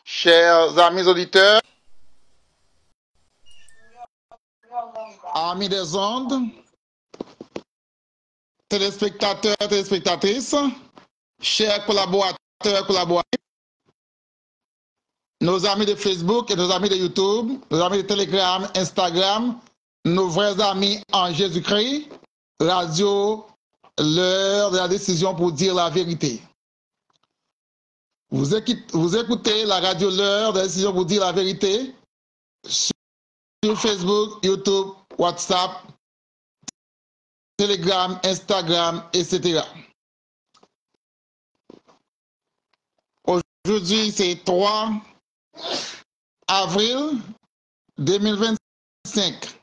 chers amis auditeurs, amis des ondes, téléspectateurs, téléspectatrices, chers collaborateurs, collaboratrices, nos amis de Facebook et nos amis de YouTube, nos amis de Telegram, Instagram, nos vrais amis en Jésus-Christ, radio, l'heure de la décision pour dire la vérité. Vous écoutez la radio l'heure de la décision pour dire la vérité sur Facebook, YouTube, WhatsApp, Telegram, Instagram, etc. Aujourd'hui, c'est 3 avril 2025.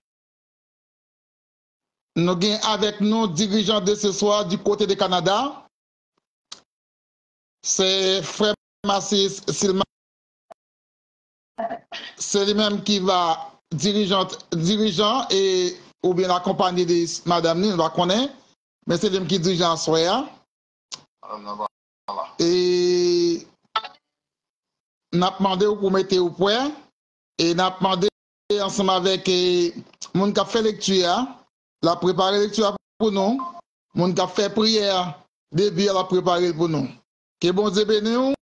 Nous avons avec nous dirigeants de ce soir du côté du Canada. C'est Frère Massis Silma. C'est lui-même qui va dirigeant et ou bien accompagné de Madame Ni, on va connaître, mais c'est lui qui dirige en soya. Et n'a demandé pour mettre au point et n'a demandé ensemble avec mon qui a fait lecture, la préparé lecture pour nous, mon qui a fait prière, début à la préparer pour nous. Que bon Dieu bénisse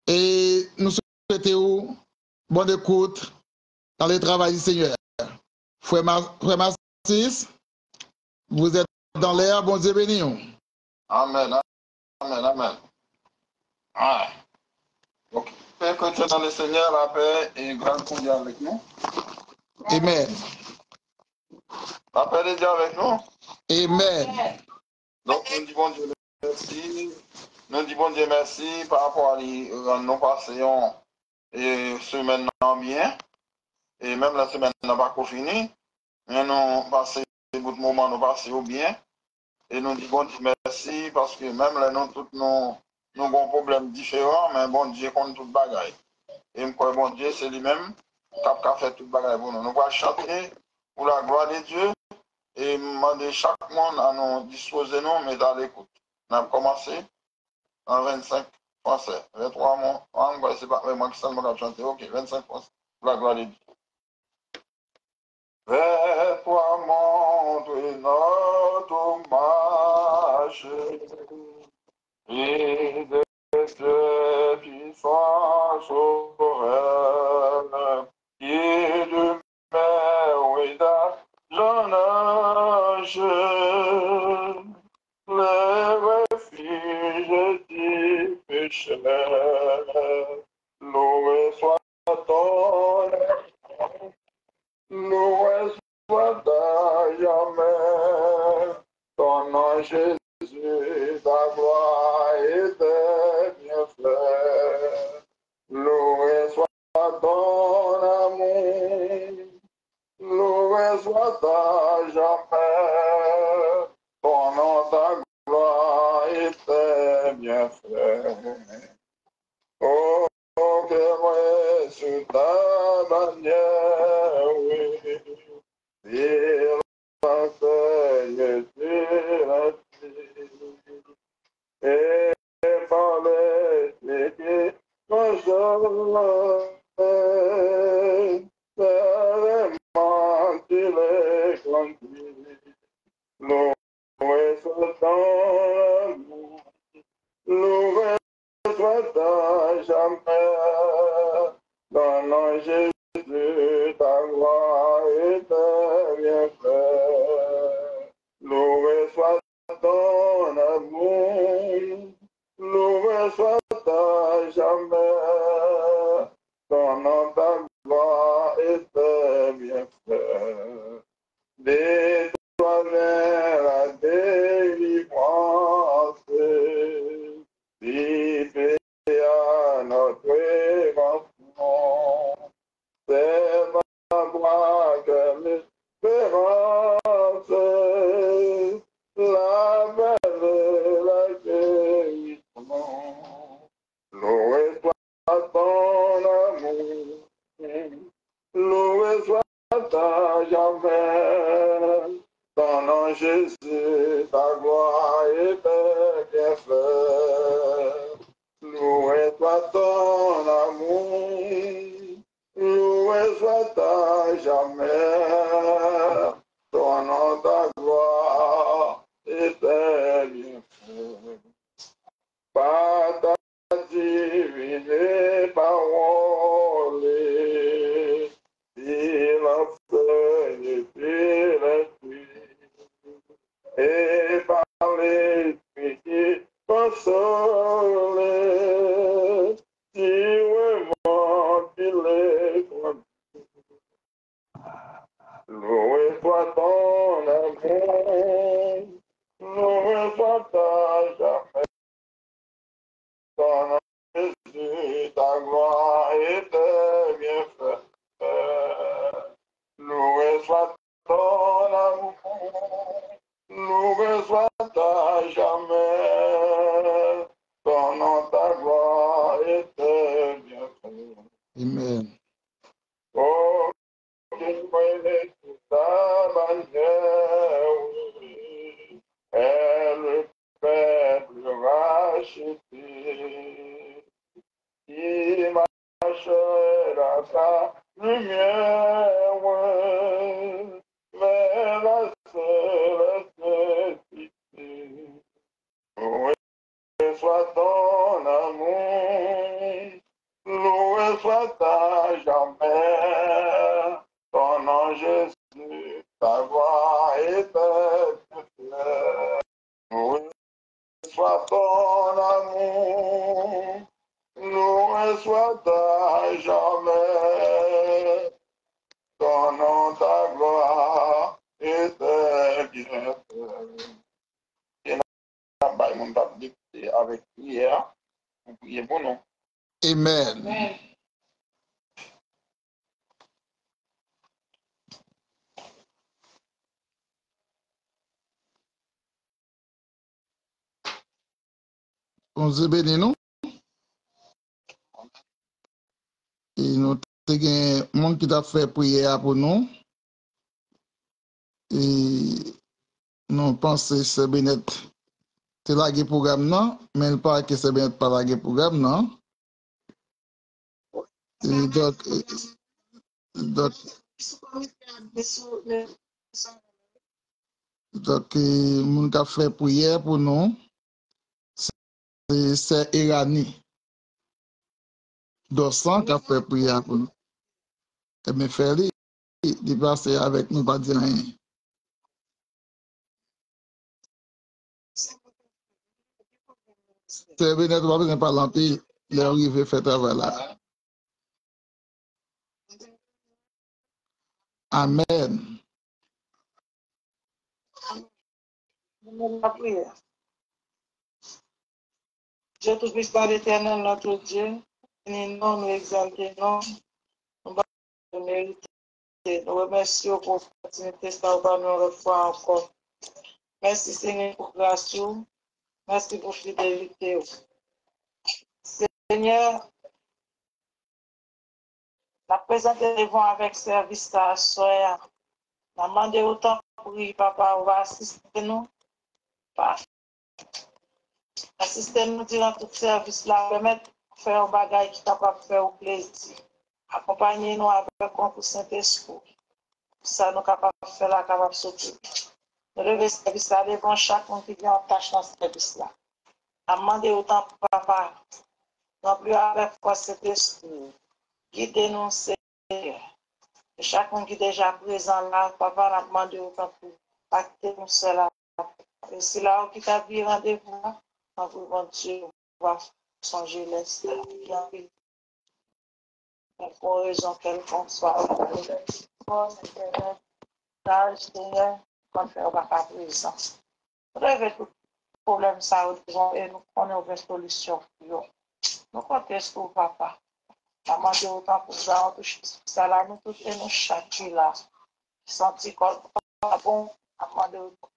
et nous souhaitons bonne écoute dans le travail du Seigneur. Frère Massis, vous êtes dans l'air, bon Dieu béni. Amen, amen, amen. Ah. Donc, Père, que tu es dans le Seigneur, la paix et grande conduite avec nous. Amen. La paix de Dieu avec nous. Amen. Donc, nous disons Dieu merci. Nous disons Dieu merci par rapport à nous passions et semaine bien. Et même la semaine n'a pas fini. Mais nous passons beaucoup de moments, nous passons bien. Et nous disons Dieu merci parce que même là, nous, tous nous avons des problèmes différents, mais bon Dieu compte tout le bagaille. Et je crois bon Dieu, c'est lui-même qui a fait tout le bagaille pour nous. Nous allons chanter pour la gloire de Dieu et demander chaque monde à nous disposer nous, mais dans l'écoute. On a commencé en 25 français. 23 mois, c'est pas moi qui seulement chanter. Ok, 25 français pour la gloire de Dieu. Vers toi montre notre hommage et de tes puissances sauveur et de mer et d'un âge le refuge du pécheur. Loué soit ton loué soit ta jamais, ton nom Jésus, ta gloire et tes bienfaits. Loué soit ton amour, loué soit ta jamais, ton nom, ta gloire et tes bienfaits. Oh, que moi sous ta bannière, oui, et la feuille de la vie, et par les pieds, moi je vraiment tu les conduis, loué soit ton amour, loué soit ta jamais, dans nom Jésus, ta gloire et tes bienfaits. Loué soit ton amour, loué soit ta jamais, ton nom, ta gloire et tes bienfaits. De toi vient la délivrance, vive à notre évancement. C'est ma voix que l'espérance, la belle, la guérison. Loué soit ton amour, loué soit ta jamais, ton nom Jésus, ta gloire et tes bienfaits. soleil, si vraiment qu'il est toi. Loué soit ton amour, loué soit ta jamais. Ton nom, Jésus, ta gloire et tes bienfaits. Loué soit ton amour, loué soit ta jamais. Ton nom, ta gloire et tes bienfaits. Amen. Oh, qu'il connaît ta bannière, oui, est le peuple racheté, qui marchera sa lumière, ouais, vers la céleste. Loué soit ton amour, loué soit ta jamais, ton nom Jésus, ta voix est éternelle. Loué soit ton amour, loué soit ta jamais, ton nom, ta gloire éternelle. Avec prière, vous priez pour nous. Amen. Amen. On se bénit nous. Et nous avons un monde qui a fait prière pour nous. Et nous pensons que c'est bien c'est la programme, non? Mais il paraît que c'est bien pas la programme, non? Et donc, le monde qui a fait prière pour nous, c'est Irani. Dorsan qui a fait prière pour nous. Et mes frères, il passe avec nous, pas dire rien. C'est bien, pas besoin de parler, il est arrivé à faire travail là. Amen. La prière. Dieu tout-puissant, l'éternel, notre Dieu, nous nous exaltons, nous méritons. Nous remercions pour l'opportunité de nous revoir encore. Merci Seigneur pour grâce. Merci pour fidélité. Seigneur, la présente devant avec service à soir. Nous demandons autant pour papa, on va assister nous. Assister nous durant tout service là, permettre de faire un bagage qui est capable de faire au plaisir. Accompagner nous avec un concours Saint-Esprit. Ça nous capable de faire la capable de sortir. Nous lever ce service là devant chacun qui vient en tâche dans ce service là. Demander autant pour papa. Non plus avec force Saint-Esprit. Guidez-nous, Seigneur. Et chacun qui est déjà présent là, papa a demandé autant pour pacter nous cela. Et c'est là où qui t'a bien rendez-vous là. En vous, bon Dieu, on va songer l'instant. Pour raison quelconque soit Seigneur, quand faire pas présent. Rêvez tout problème ça et nous prenons une solution. Nous comptons sur papa. Maman de autant pour ça, ça là, nous tous et nous chaque là. Senti qu'on pas bon, maman de autant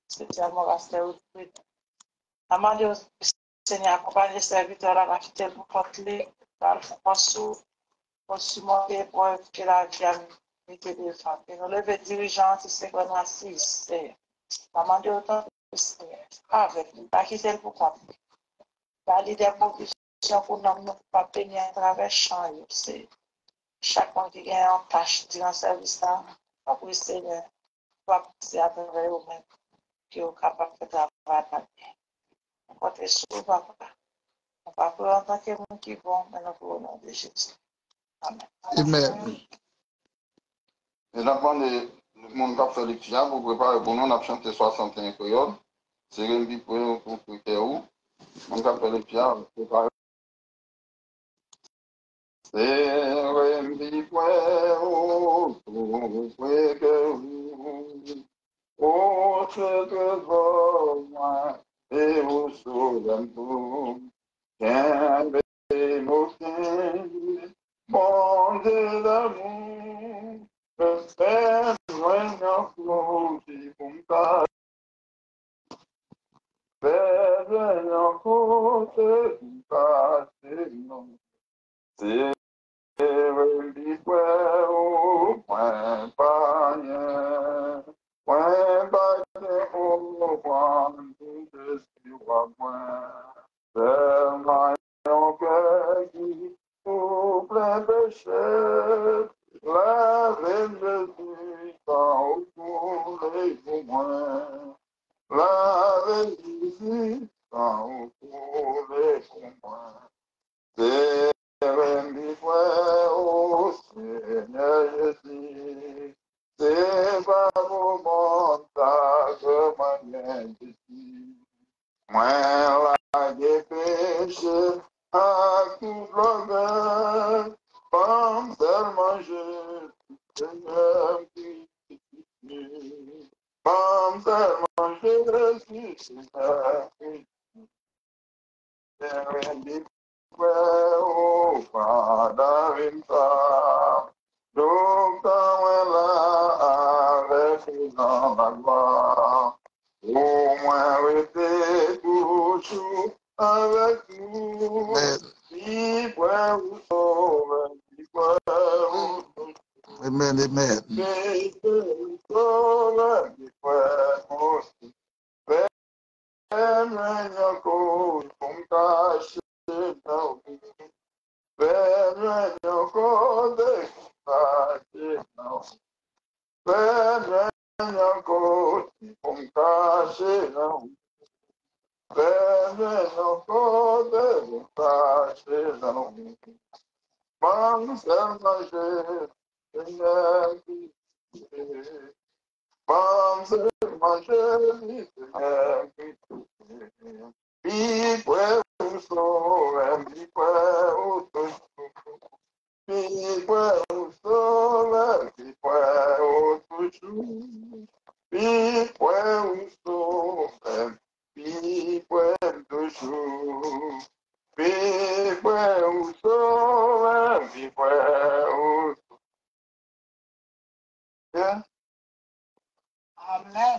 spécialement la stéréotype. Maman de Seigneur, accompagne les serviteurs à la fidèle pour porter, dans le fond, pour surmonter pour que la vie a été des femmes. Et nous lever dirigeants, c'est qu'on a 6. Maman de autant Seigneur, avec nous, pas quitter pour compte. La leader position pour nous pas peiner à travers champ, c'est chacun qui gagne en tâche durant le service là, pour Seigneur, va passer à travers eux-mêmes, qui est capable de travailler. On compte sur papa. On va pas en tant que monde qui vont, mais nous pour le nom de Jésus. Amen. Amen. Et j'apprends le monde qui a fait lecture pour préparer pour nous, on a chanté 61 créoles. C'est un petit peu pour que où. On appelle le piano. C'est un petit peu autre que moi et au soleil. Qu'un bémotin, bon de l'amour, le fait loin flot qui compta. Fait loin côte qui passe non. C'est un bifouet au point pas rien. Point pas au point de ce point. C'est mon cœur qui pour plein péché. La reine de Dieu au fond les témoins. La reine de Dieu au fond les témoins. C'est un frère au Seigneur Jésus. C'est pas mon montage, manière ici. Moi, la dépêche à tout l'honneur, comme seulement je, Seigneur Christ. Comme seulement je suis, Seigneur Christ. Oh, Father in God, donc avec dans la gloire, au moins rester toujours avec nous, qui pourrait vous sauver, qui pourrait vous sauver. Amen, amen. Qui pourrait vous sauver, qui pourrait vous sauver.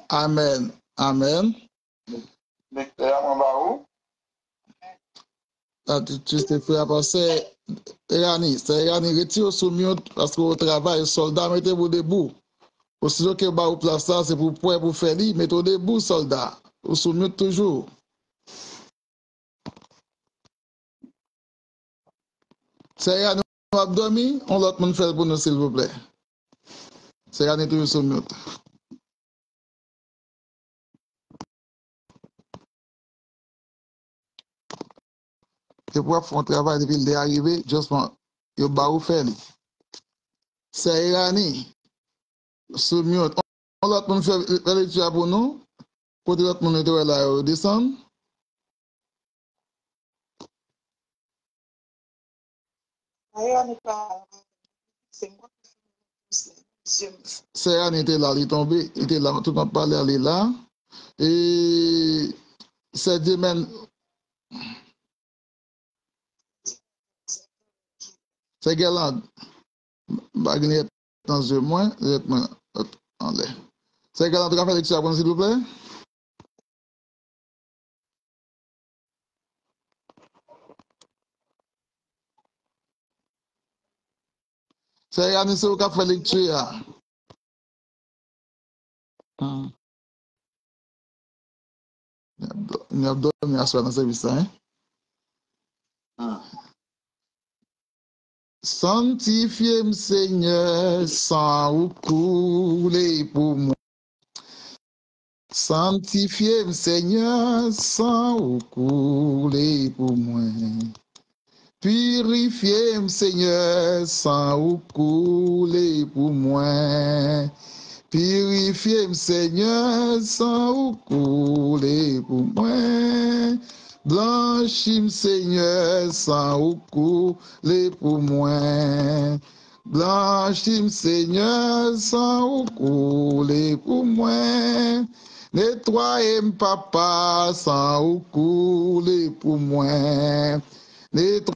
Amen. Amen. Tu t'es fait avancer. Erani, retire sous mute parce qu'au travail, soldat, mettez-vous debout. Aussitôt que vous place ça, c'est pour pouvoir vous faire lire, mettez-vous debout, soldat. Ou sous mute toujours. C'est Erani, on va dormir, on l'autre monde fait pour nous, s'il vous plaît. C'est Erani, toujours sous mute. Et pour faire un travail depuis l'arrivée, justement, il va vous faire lire. C'est Erani. Sous mute. On l'autre monde fait la lecture pour nous. Pour l'autre monde est là, descendre. C'est Anne était là, il est tombé, il était là, tout le monde parlait, elle est là. Et c'est Dimen, c'est Galant, Bagné dans un moins, en l'air. C'est Galant, tu as fait l'examen, s'il vous plaît? C'est Anne, c'est qui a fait lecture. Il y a dormi à soir dans le service, hein? Sanctifiez-moi, Seigneur, sans ou couler pour moi. Sanctifiez-moi, Seigneur, sans ou couler pour moi. Purifiez-moi, Seigneur, sans ou couler pour moi. Purifiez-moi, Seigneur, sans ou couler pour moi. Blanchis-moi, Seigneur, sans ou couler pour moi. Blanchis-moi, Seigneur, sans ou couler pour moi. Nettoyez-moi, papa, sans ou couler pour moi. Nettoie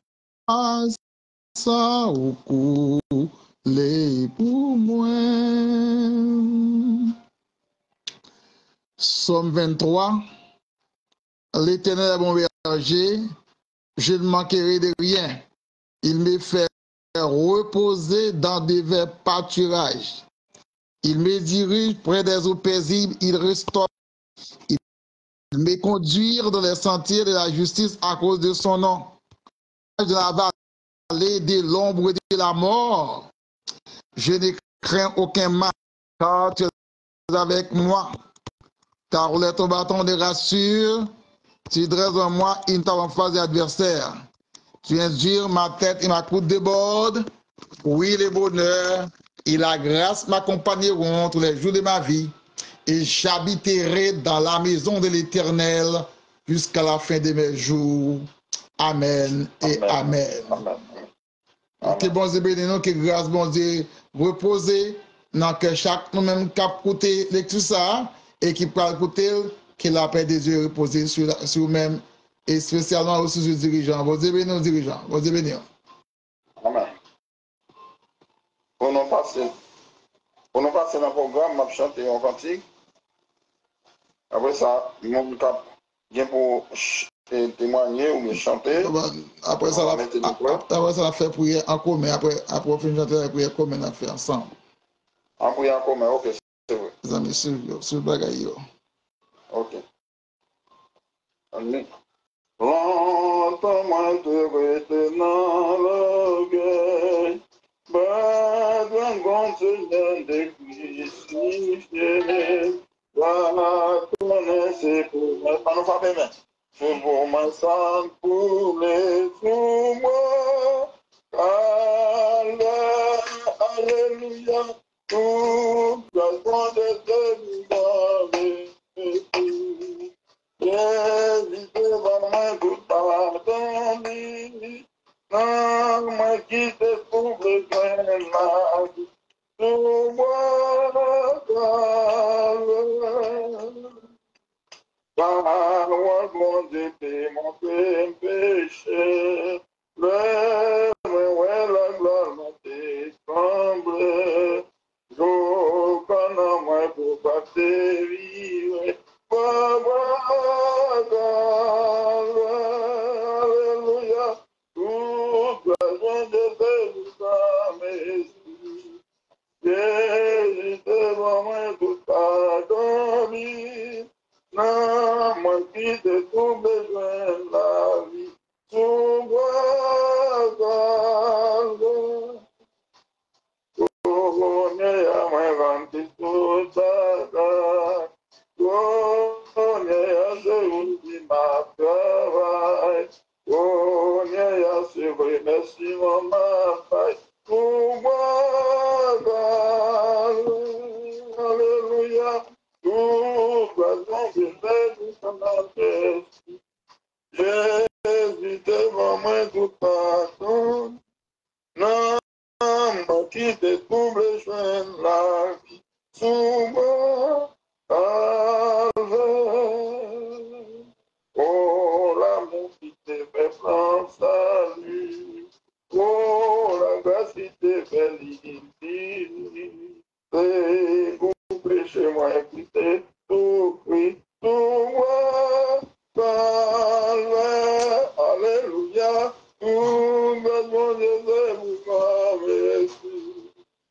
sans ou couler pour moi. Somme 23. L'Éternel est mon berger, je ne manquerai de rien. Il me fait reposer dans des verts pâturages. Il me dirige près des eaux paisibles, il restaure. Il me conduit dans les sentiers de la justice à cause de son nom. De la vallée de l'ombre de la mort, je ne crains aucun mal, car tu es avec moi. Ta roulette au bâton de rassure, tu dresses en moi une table en face de l'adversaire. Tu injures ma tête et ma coupe déborde. Oui, le bonheur et la grâce m'accompagneront tous les jours de ma vie. Et j'habiterai dans la maison de l'Éternel jusqu'à la fin de mes jours. Amen et amen. Que bon Dieu bénisse nous, que grâce bon Dieu repose dans que chaque nous-mêmes qui a écouté lecture ça et qui peut écouter que la paix de Dieu repose sur nous-mêmes et spécialement aussi sur les dirigeants. Bon Dieu bénisse nos dirigeants. Bon Dieu bénisse. Amen. Pour nous passer dans le programme, je vais chanter en cantique. Après ça, mon cap vient pour témoigner ou me chanter. Après ça, on fait prière en commun. Après on fait chanter la prière commune, on fait ensemble. En prière en commun, ok, c'est vrai. Les amis, sur le bagaille. Ok. Amen. Longtemps te retenant l'orgueil, badouin gonflement de crucifié, va connaître pour moi, pas nous faire bien, c'est pour moi sang pour les sous moi, alléluia, tout la de Jésus devant tout pardonner, non, moi qui te trouve besoin la vie, tout moi parole, mon Dieu, mon péché, ouais, la gloire m'a décomblé, je connais moi pour bactéries, alléluia, tout besoin de Jésus, Jésus devant moi tout pardonner, non, moi qui te tout besoin la vie, tout connais à moi vanté tout ça, connais à celui qui m'a travaillé, connais à ce remerciement m'a fait, alléluia, tout poison de Jésus dans ma tête, Jésus devant moi tout pardon, non, moi qui te trouble joindre la vie, souvent, oh l'amour qui te fait prendre salut, oh la grâce qui te fait l'intime, c'est pour pécher moi qui te tout pris, tout moi, alléluia, tout besoin de vous merci.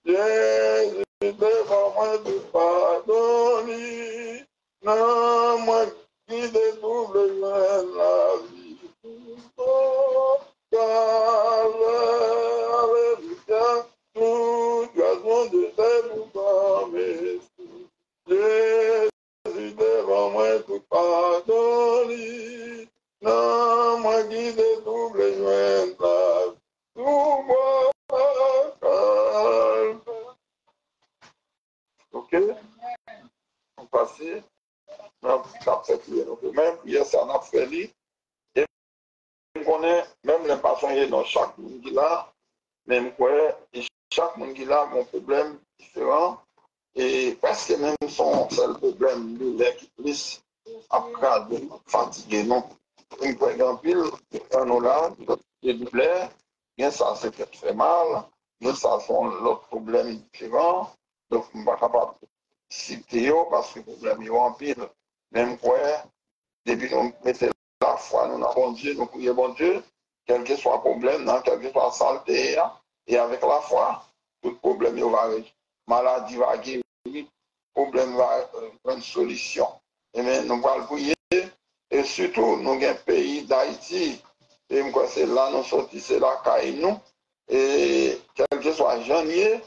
Jésus devant moi de pardonner, non, moi qui détourne la vie. Oh, alléluia, tout besoin de vous merci. Jésus devant moi de pardonner, non, moi qui détourne la vie. Tout moi calme. Ok? On passe, on fait prier. Même hier, ça n'a fait lui. Et on connaît, même les patients, dans chaque monde qui là, même quoi, et chaque monde qui là a un problème différent. Et presque même son seul problème, lui, qui plus après de fatigué, non. Une fois qu'un pile, un là, des douleurs, bien ça, c'est peut-être fait mal, mais ça, sont l'autre problème différent. Donc, je ne suis pas capable de citer parce que le problème est en pile. Même quoi, depuis qu'on mettait la foi, nous avons bon Dieu, nous prions bon Dieu, quel que soit le problème, quel que soit la saleté, et avec la foi, tout problème va régler. Maladie va guérir, problème va prendre une solution. Et bien, nous allons prier, et surtout, nous avons un pays d'Haïti, et c'est là, nous sortis, c'est la caille, nous, et quel que soit janvier,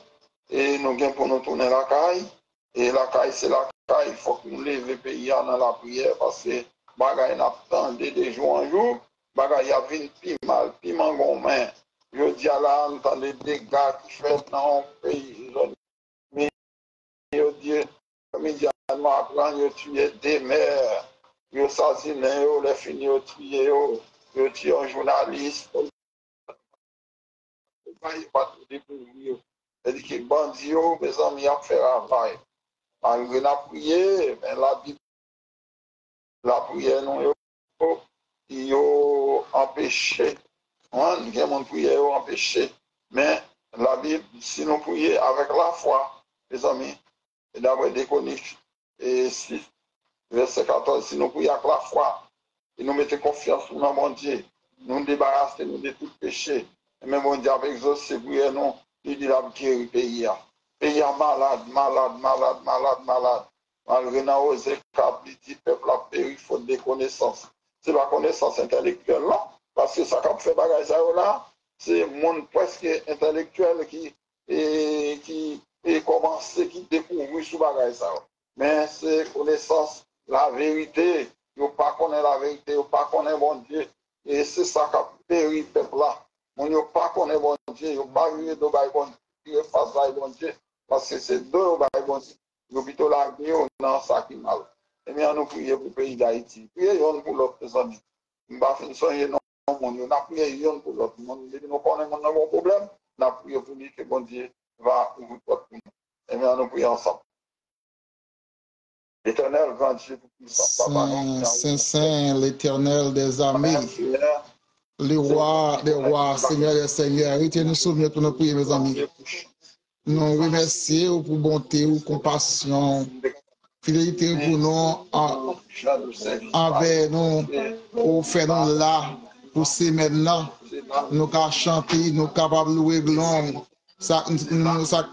et nous avons pour nous tourner la caille, et la caille, c'est la caille, il faut que nous levions le pays dans la prière, parce que bagay n'a pas de jour en jour, bagay a venu plus mal, plus mangon, je dis à la, entendre les dégâts qui fait dans le pays, mais je dis, immédiatement après, je tué des mères, je assassiné, je les fini, je tué, je tué un journaliste, je pas tout découvrir. C'est-à-dire que bandits, mes amis, ont fait travail. Malgré la prière, mais la prière, non, ils ont empêché. Il y a mon prière empêché. Mais la Bible, si nous prions avec la foi, les amis, et d'après des coniques, et 6, verset 14, si nous prions avec la foi, et nous mettons confiance dans mon Dieu, nous débarrassons de tout péché, et même mon Dieu avec exaucé, prière, nous, il dit la guerre du pays. Pays malade, malade, malade, malade, malade. Malgré nous, osé dit peuple a péri, faute de connaissances. C'est la connaissance intellectuelle là, parce que ça qui fait bagage là, c'est le monde presque intellectuel qui commence, qui découvre sous bagage ça. Mais c'est connaissance, la vérité. Ils ne pas connaître la vérité, ils ne pas connaître bon Dieu. Et c'est ça qui a péri le peuple là. Ils ne pas connaître bon Dieu, ils ne pas vivre de bon Dieu, face à bon Dieu. Parce que c'est deux bon Dieu. Ils ont plutôt la vie dans ça qui mal. Et bien, nous prions pour le pays d'Haïti. Prions pour l'autre amis. Nous ne pouvons pas soigner non monde. Nous prions pour l'autre monde. Nous connaissons nos problèmes. Nous prions pour lui que bon Dieu va ouvrir pour nous. Et bien, nous prions ensemble. L'Éternel, grand Dieu, Saint, l'Éternel des armées, le roi des rois, Seigneur des seigneurs, retiens-nous souvenir pour nos prières, mes amis. Nous remercions pour bonté ou compassion, fidélité pour nous, envers nous, pour faire nous là, pour ces maintenant, nous qu'à chanter, nous capables de louer glorieux. Ça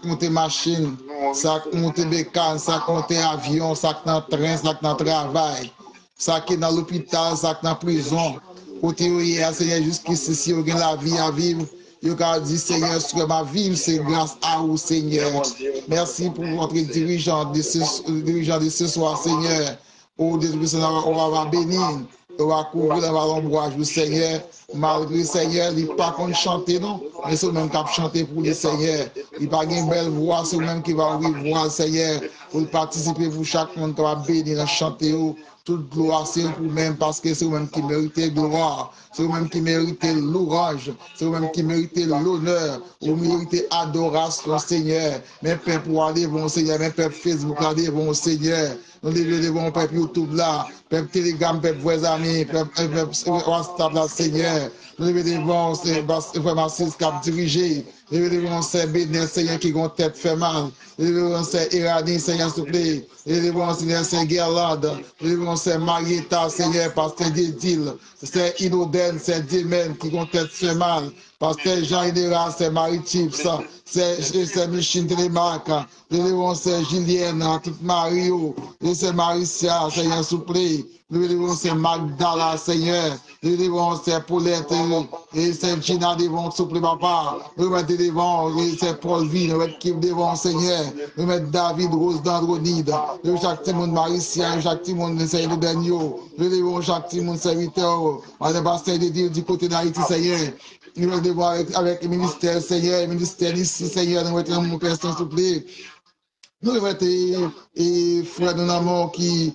monte machine, ça monte bécane, ça monte avion, ça dans train, ça dans travail, ça qui est dans l'hôpital, ça dans prison. Côté hier, Seigneur, jusqu'ici, si vous avez la vie à vivre, vous avez dit, Seigneur, sur ma vie, c'est grâce à vous, Seigneur. Merci pour votre dirigeant de ce soir, Seigneur. Pour des on va bénir, on va couvrir le l'ombrage du Seigneur. Malgré Seigneur, il n'est pas qu'on chante, non, mais c'est même qui a chanté pour le Seigneur. Il n'a pas une belle voix, c'est même qui va ouvrir voix, Seigneur, pour participer pour chaque monde qui va bénir, chanter. Toute gloire, c'est vous-même, parce que c'est vous-même qui méritez gloire, c'est vous-même qui méritez l'ouvrage, c'est vous-même qui méritez l'honneur, vous méritez adoration, Seigneur. Mes pères pour aller devant Seigneur, mes pères Facebook, aller devant Seigneur. Nous devons devant peuple YouTube là, peuple Telegram, peuple vos amis, peuple WhatsApp là, Seigneur. Nous devons devant vraiment c'est cap dirigé. Nous devons c'est Bénin, Seigneur, qui ont tête fait mal. Nous devons c'est Iranien, Seigneur, s'il vous plaît. Nous devons c'est Guerlande. Nous devons c'est Marietta, Seigneur, pasteur Dédile. C'est Inoden, c'est Dimen qui ont tête fait mal. Pasteur Jean Hidera, c'est Marie-Chips, c'est Michine Télémarque. Nous devons c'est Julienne, toute Mario. C'est Maricia, Seigneur, s'il vous plaît. Nous devons c'est Magdala, Seigneur. Nous devons c'est Paulette, et c'est Gina devant, s'il vous plaît, papa. Nous mettons devant, c'est Paul V, nous mettons devant, Seigneur. Nous mettons David, Rose d'Andronide. Nous chaque monde Maricia, chaque monde Seigneur de Daniel. Nous devons chaque monde serviteur. On est pasteur de Dieu du côté d'Haïti, Seigneur. Nous devons avec le ministère, Seigneur, le ministère ici, Seigneur. Nous mettons mon personne, s'il vous plaît. Nous remettons et frère de l'amour qui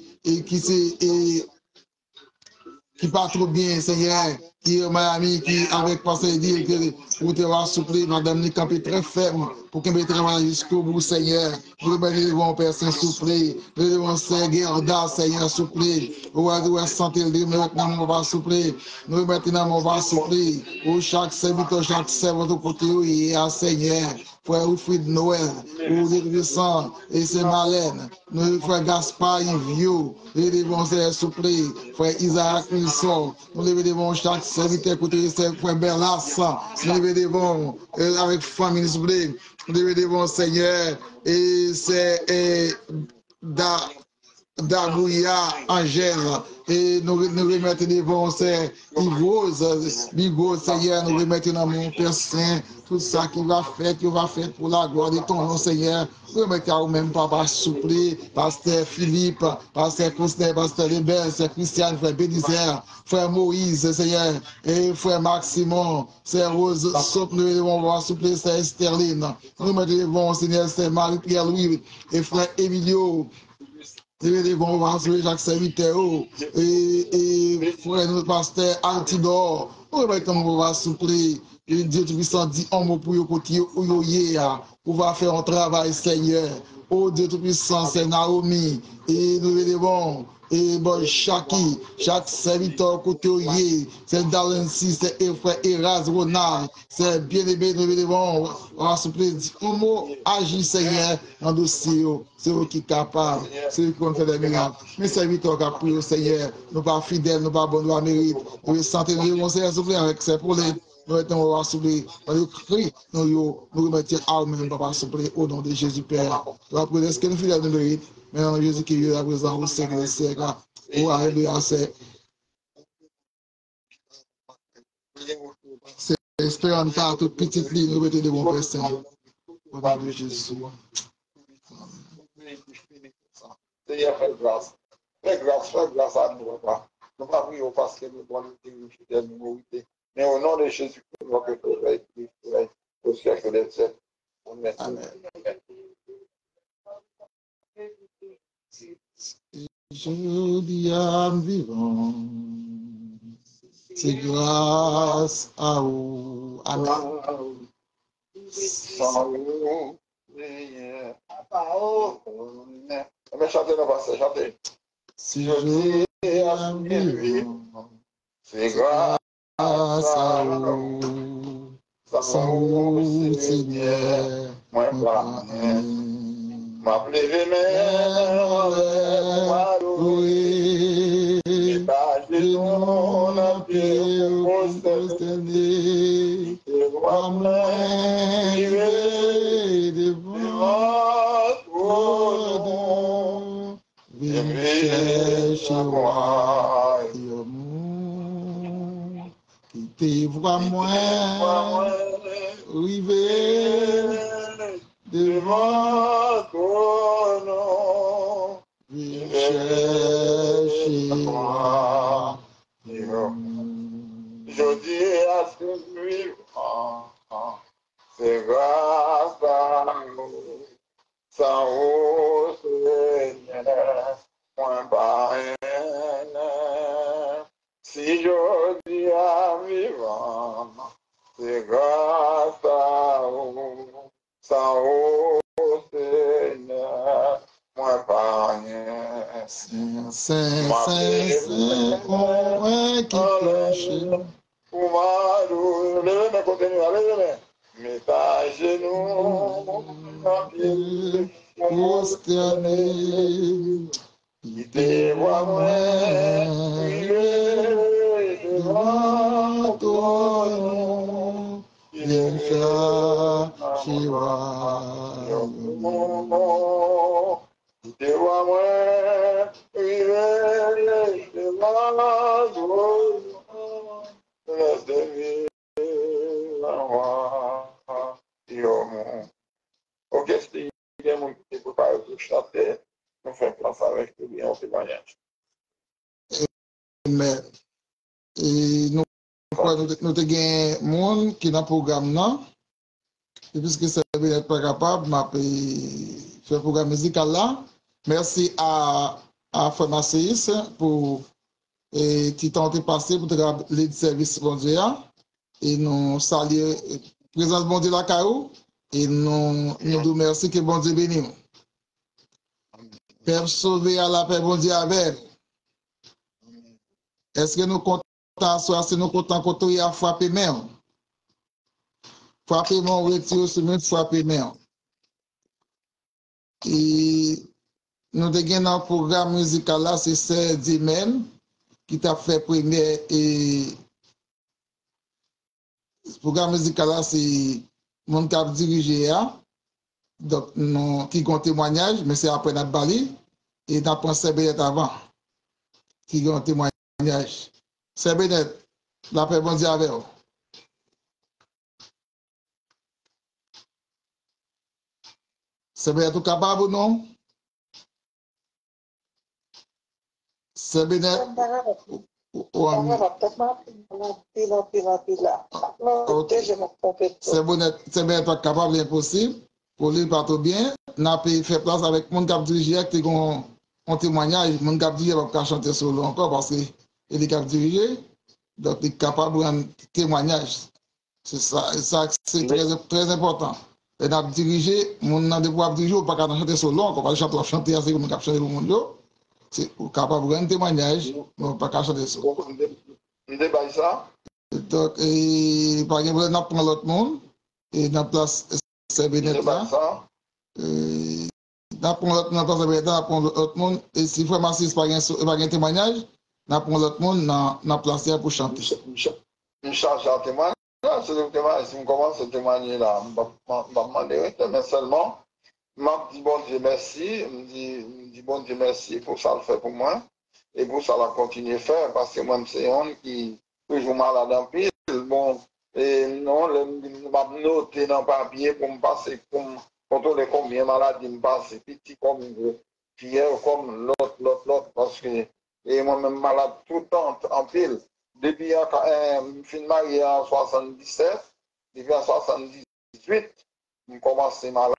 part trop bien, Seigneur, qui est Miami, qui avec Pasteur dit que pour te voir souffler, Madame ni campé très ferme, pour qu'elle travaille jusqu'au bout, Seigneur. Nous devons Père Saint souffler, nous devons Seigneur, Seigneur souffler, ou à santé, nous maintenant on va souffler, nous maintenant on va souffler, ou chaque serviteur de côté, oui, à Seigneur. Frère Wilfrid Noël, ou les puissants, et c'est Malène, nous frère Gaspard Yvio, nous devons souffler, frère Isaac Wilson, nous devons chaque serviteur côté frère Berlas, nous devons avec famille souffler, nous devons Seigneur, et c'est Dagouya, Angèle, et nous remettons devant ces Bigo, Seigneur, nous remettons dans mon Père Saint, tout ça qui va faire pour la gloire de ton nom, Seigneur. Nous remettons même Papa Souplé, Pasteur Philippe, Pasteur Cousnet, Pasteur Lebel, Frère Christiane, Frère Bénizer, Frère Moïse, Seigneur, et Frère Maximon, Frère Rose Sop, nous devons voir Souplé, Frère Sterline. Nous remettons devant, Seigneur, c'est Marie-Pierre Louis, et Frère Emilio. Nous devons voir sur Jacques Serviteur et frère notre pasteur Altidor. Nous remettons qu'on va souffler. Et Dieu Tout-Puissant dit un mot pour côté où on va faire un travail, Seigneur. Oh Dieu Tout-Puissant, c'est Naomi. Et nous devons, et bon, chaque serviteur côté où c'est Dalensi, c'est frère Eraz Ronald, c'est bien-aimé, nous devons, on va souffler. Un mot agit, Seigneur, dans le dossier. C'est eux qui sont capables, c'est eux qui vont faire des miracles. Mais serviteurs qui ont pris au Seigneur, nous pas fidèles, nous pas bons, nous pas mérite. Nous sentons, nous devons souffler avec ces problèmes. Nous mettons souffler, nous crions, nous remettons à nous-mêmes, papa, souffler au nom de Jésus Père. Nous apprenons ce que nous fidèles nous méritent. Maintenant, Jésus qui est à présent au siècle des siècles. Oh, alléluia, c'est espérant par toute petite ligne, nous mettons de bons Père Saint. Au nom de Jésus. Seigneur, fais grâce. Fais grâce à nous, papa. Nous ne prions pas parce que nous devons nous fidèles, nous mériter. Mais au nom de Jésus, nous devons que tu sois écrit au siècle des siècles. Amen. Je dis à vivant, c'est grâce à vous. Amen. Sans vous, Seigneur. Mais chantez le passage, chantez. Si je dis à vivant, c'est grâce à vous. Sans vous, Seigneur, moi pas. M'appelez mes oui, et non la pierre posternée, à moi, devant ton nom, viens chercher moi, quittez voir moi, arrivez devant ton nom, viens chercher moi. Je dis à celui, c'est grâce à nous, sans vous, Seigneur, point par si je dis à vivant, c'est grâce à vous. Sans vous, Seigneur, moi pas rien. Saint, on qui planche. Pour moi, levez mes côtés, levez mes ta genoux, ma pied, prosterné. Quittez moi, devant ton nom. Viens chercher moi. Devant moi, devant toi, laisse-moi ok, c'est mon qui peut pas chanter, on fait place avec lui en témoignage. Mais, et nous avons un monde qui est dans le programme, et puisque ça veut être pas capable, sur le programme musical là. Merci à Frère Macéis pour qui t'a passé pour le service bon Dieu. Et nous saluons la présence bon Dieu la Caillou. Et nous nous merci que bon Dieu bénisse. Père sauvé à la paix, bon Dieu avec. Est-ce que nous comptons soit si nous comptons côté à frapper même? Frapper mon retire sur même frapper même. Et nous avons un programme musical là, c'est Dimen qui t'a fait premier et le programme musical là, c'est mon cap dirigé donc non qui ont témoignage, mais c'est après notre bali et n'a pensé bien avant qui ont témoignage. C'est bien la paix bon Dieu avec vous. C'est bien tout capable ou non? C'est bien. C'est bien toi capable, impossible. Pour lui, pas trop bien. N'a pas fait place avec mon cap dirigé qui ont un témoignage. Mon cap dirigé va pas chanter solo encore parce qu'il est cap dirigé. Donc, il est capable d'un témoignage. C'est ça, c'est très important. Et n'a dirigé, mon n'a de pouvoir diriger, pas qu'à chanter solo encore. Parce que chanter, c'est comme cap chanter le monde. C'est capable d'un témoignage, mais pas qu'à chanter solo. Ça. Donc, par exemple, on prend l'autre monde et dans la place c'est Bénet là. On prend l'autre monde, on prend l'autre monde et si vraiment c'est pas un témoignage, on prend l'autre monde dans la place pour chanter. Une charge à témoigner, c'est le témoignage. Si on commence à témoigner là, on va demander, mais seulement, je dis bon Dieu merci, je dis bon Dieu merci pour ça le fait pour moi et pour ça la continuer à faire parce que moi c'est un qui toujours malade en pile. Bon, et non, je vais noter dans le papier pour me passer, pour me contrôler combien de maladies me passe, petit comme Pierre, comme l'autre, parce que et moi-même malade tout le temps en pile. Depuis je suis marié en 77, depuis en 78, je commence à malade.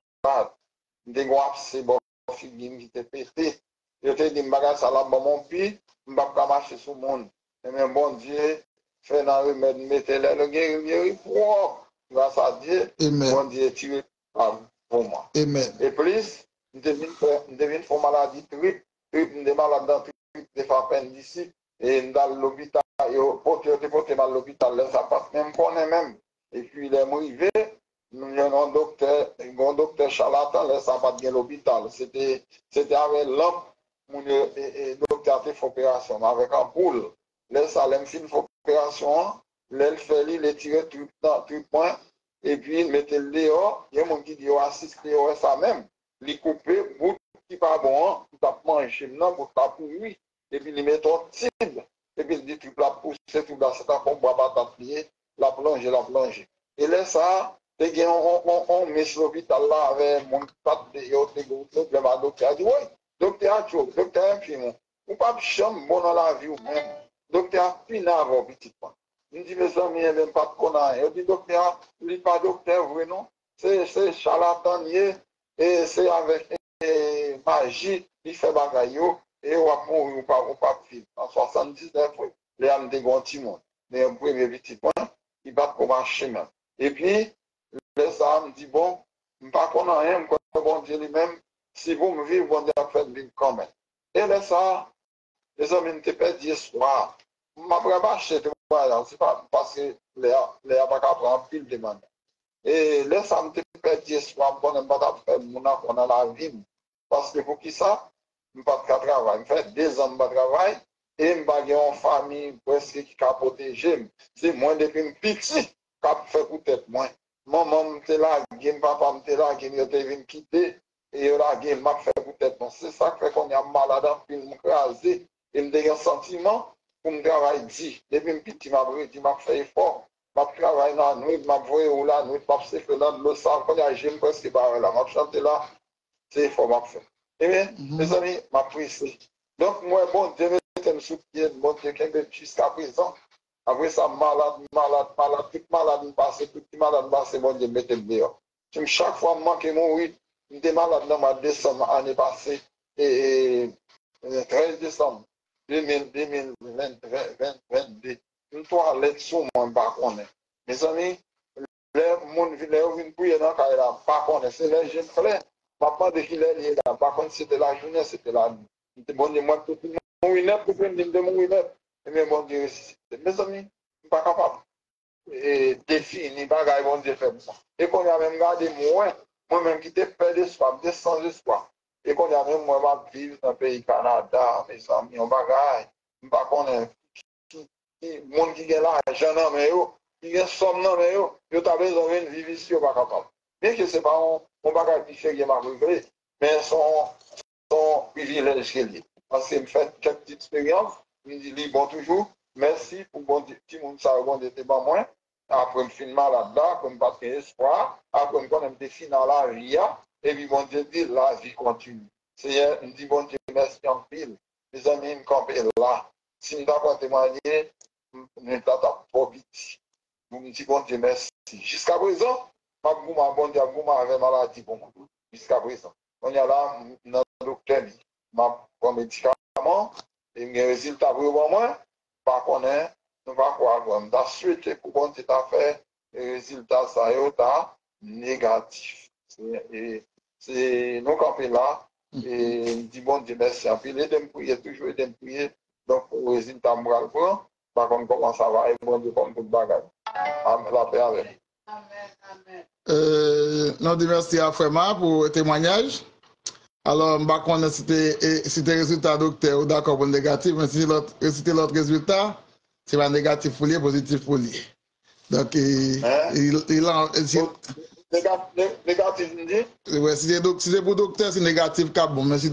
Je suis bon, qui était pété. Je te dis, je ça là, mon pied, je ne vais pas marcher sur le monde. Mais bon Dieu, fait dans le remède, mettez-le, le guéri, grâce à Dieu, bon Dieu, tu es pour moi. Amen. Et plus, je devine pour maladie triple, je malade dans triple, je fais appendicite, et dans l'hôpital, je porte mal à l'hôpital, ça passe même qu'on est même. Et puis, il est arrivé, nous avons un docteur charlatan, là, ça va bien l'hôpital. C'était avec l'homme, le docteur a fait opération, avec un poule. Là, ça l'a fait opération, là, il fait, il tire tout point, et puis il mettait le dehors, il y a un qui dit, assiste ça même, il coupe, bout qui pas bon, il tape manger, non, pour tape lui, et puis il met un cible, et puis il dit, tu vas pousser, tu vas, c'est un bon bois, la plonge. Et là, ça, on met sur l'hôpital là avec mon pape de le docteur a dit, oui, docteur, docteur infime, ou pas de chambre bon dans la vie ou même, docteur pinard, petit point. Je dis, mes amis, il n'aime pas de connaître. Je dis, docteur, il n'est pas docteur, vrai, non? C'est charlatanier, et c'est avec magie, il fait bagaillot, et on va mourir ou pas vivre. En 79, les âmes des grands timons, mais un premier petit point, il va comme un chemin. Et puis, les ça me dit, bon, je ne sais pas qu'on a rien, bon Dieu lui-même, si vous me vivez, bon Dieu a fait vivre quand même. Et les ça, les hommes ne te perdent dire soir. Je ne pas acheter, c'est pas parce que les a pas qu'à prendre pile de manière. Et les ça me te perdent dire soir, bon, je ne pas faire mon qu'on a la vie. Parce que pour qui ça, je ne pas de travail. Je fais 2 ans de travail et je n'ai pas une famille presque qui a protégé. C'est moi depuis un petit qui a fait peut-être moins. Maman m'était là, papa m'était là, qui était venu quitter, et là, m'a fait peut-être. C'est ça qui fait qu'on est malade, puis m'écraser, et me donner un sentiment pour me travailler dit. Depuis un petit, m'a fait effort, m'a travaillé dans la nuit, m'a voyé ou la nuit, m'a fait dans le sang, quand il y a j'aime presque pas là, m'a chanté là, c'est effort, m'a fait. Eh bien, mes amis, m'a pris. Donc, moi, bon Dieu, me soutient, bon Dieu, jusqu'à présent. Après ça, malade, tout malade me passe, tout malade me passe, bon Dieu, mettez le dehors. Chaque fois, je manque mourir, J'étais malade dans le mois de décembre l'année passée, et 13 décembre 2022. Une toilette sur moi, par contre. Mes amis, les gens viennent prier dans le cas là, par contre, c'est les jeunes frères. Papa de qu'il est là, par contre, c'était la journée, c'était la nuit. C'était bon, moi, tout le monde, pour prendre de mon winner. Et bien, bon Dieu, mes amis, je ne suis pas capable de définir, bagaille, bon Dieu, fait ça. Et qu'on a même gardé moi-même qui t'ai fait d'espoir, de sans espoir. Et qu'on a même, moi, je vivre dans le pays Canada, mes amis, on bagaille. Je ne sais pas qu'on est. Les gens qui ont l'argent, qui ont somme, ils ont besoin de vivre ici, ils ne sont pas capables. Bien que ce n'est pas un bagage qui fait malgré, mais son privilège qu'il est. Parce que je fais quelques petites expériences, je me dis, bon, toujours, merci pour bon petit monde, ça va être pas moins. Après, je finis malade là, comme pas d'espoir. Après, je me définis dans la vie, et puis, bon Dieu dit, la vie continue. C'est, je dis, bon Dieu, merci en pile. Mes amis, me camper là. Si nous avons témoigné, nous avons profité. Nous nous disons, bon Dieu, merci. Jusqu'à présent, bon Dieu, avec maladie pour moi. Jusqu'à présent. On est là, dans le docteur, ma prend médicament, et mes résultats pour moi, par contre, nous va croire, nous avons souhaité pour bon Dieu, fait, les résultats, ça est négatif. C'est nous camper là, et nous disons, bon Dieu, merci. Et puis, aidez-moi prier, toujours aidez-moi prier. Donc, le résultat, je vais le prendre. Par contre, comment ça va, et bon Dieu, comme tout le bagage. Amen, la paix avec. Nous remercions à Frema pour le témoignage. Alors, je ne sais pas si c'était résultat docteur ou d'accord pour le négatif, mais si c'était l'autre résultat, c'est pas négatif pour lui, positif pour lui. Donc, négatif, me dit? Ouais, si c'est pour docteur, c'est négatif, bon. Mais si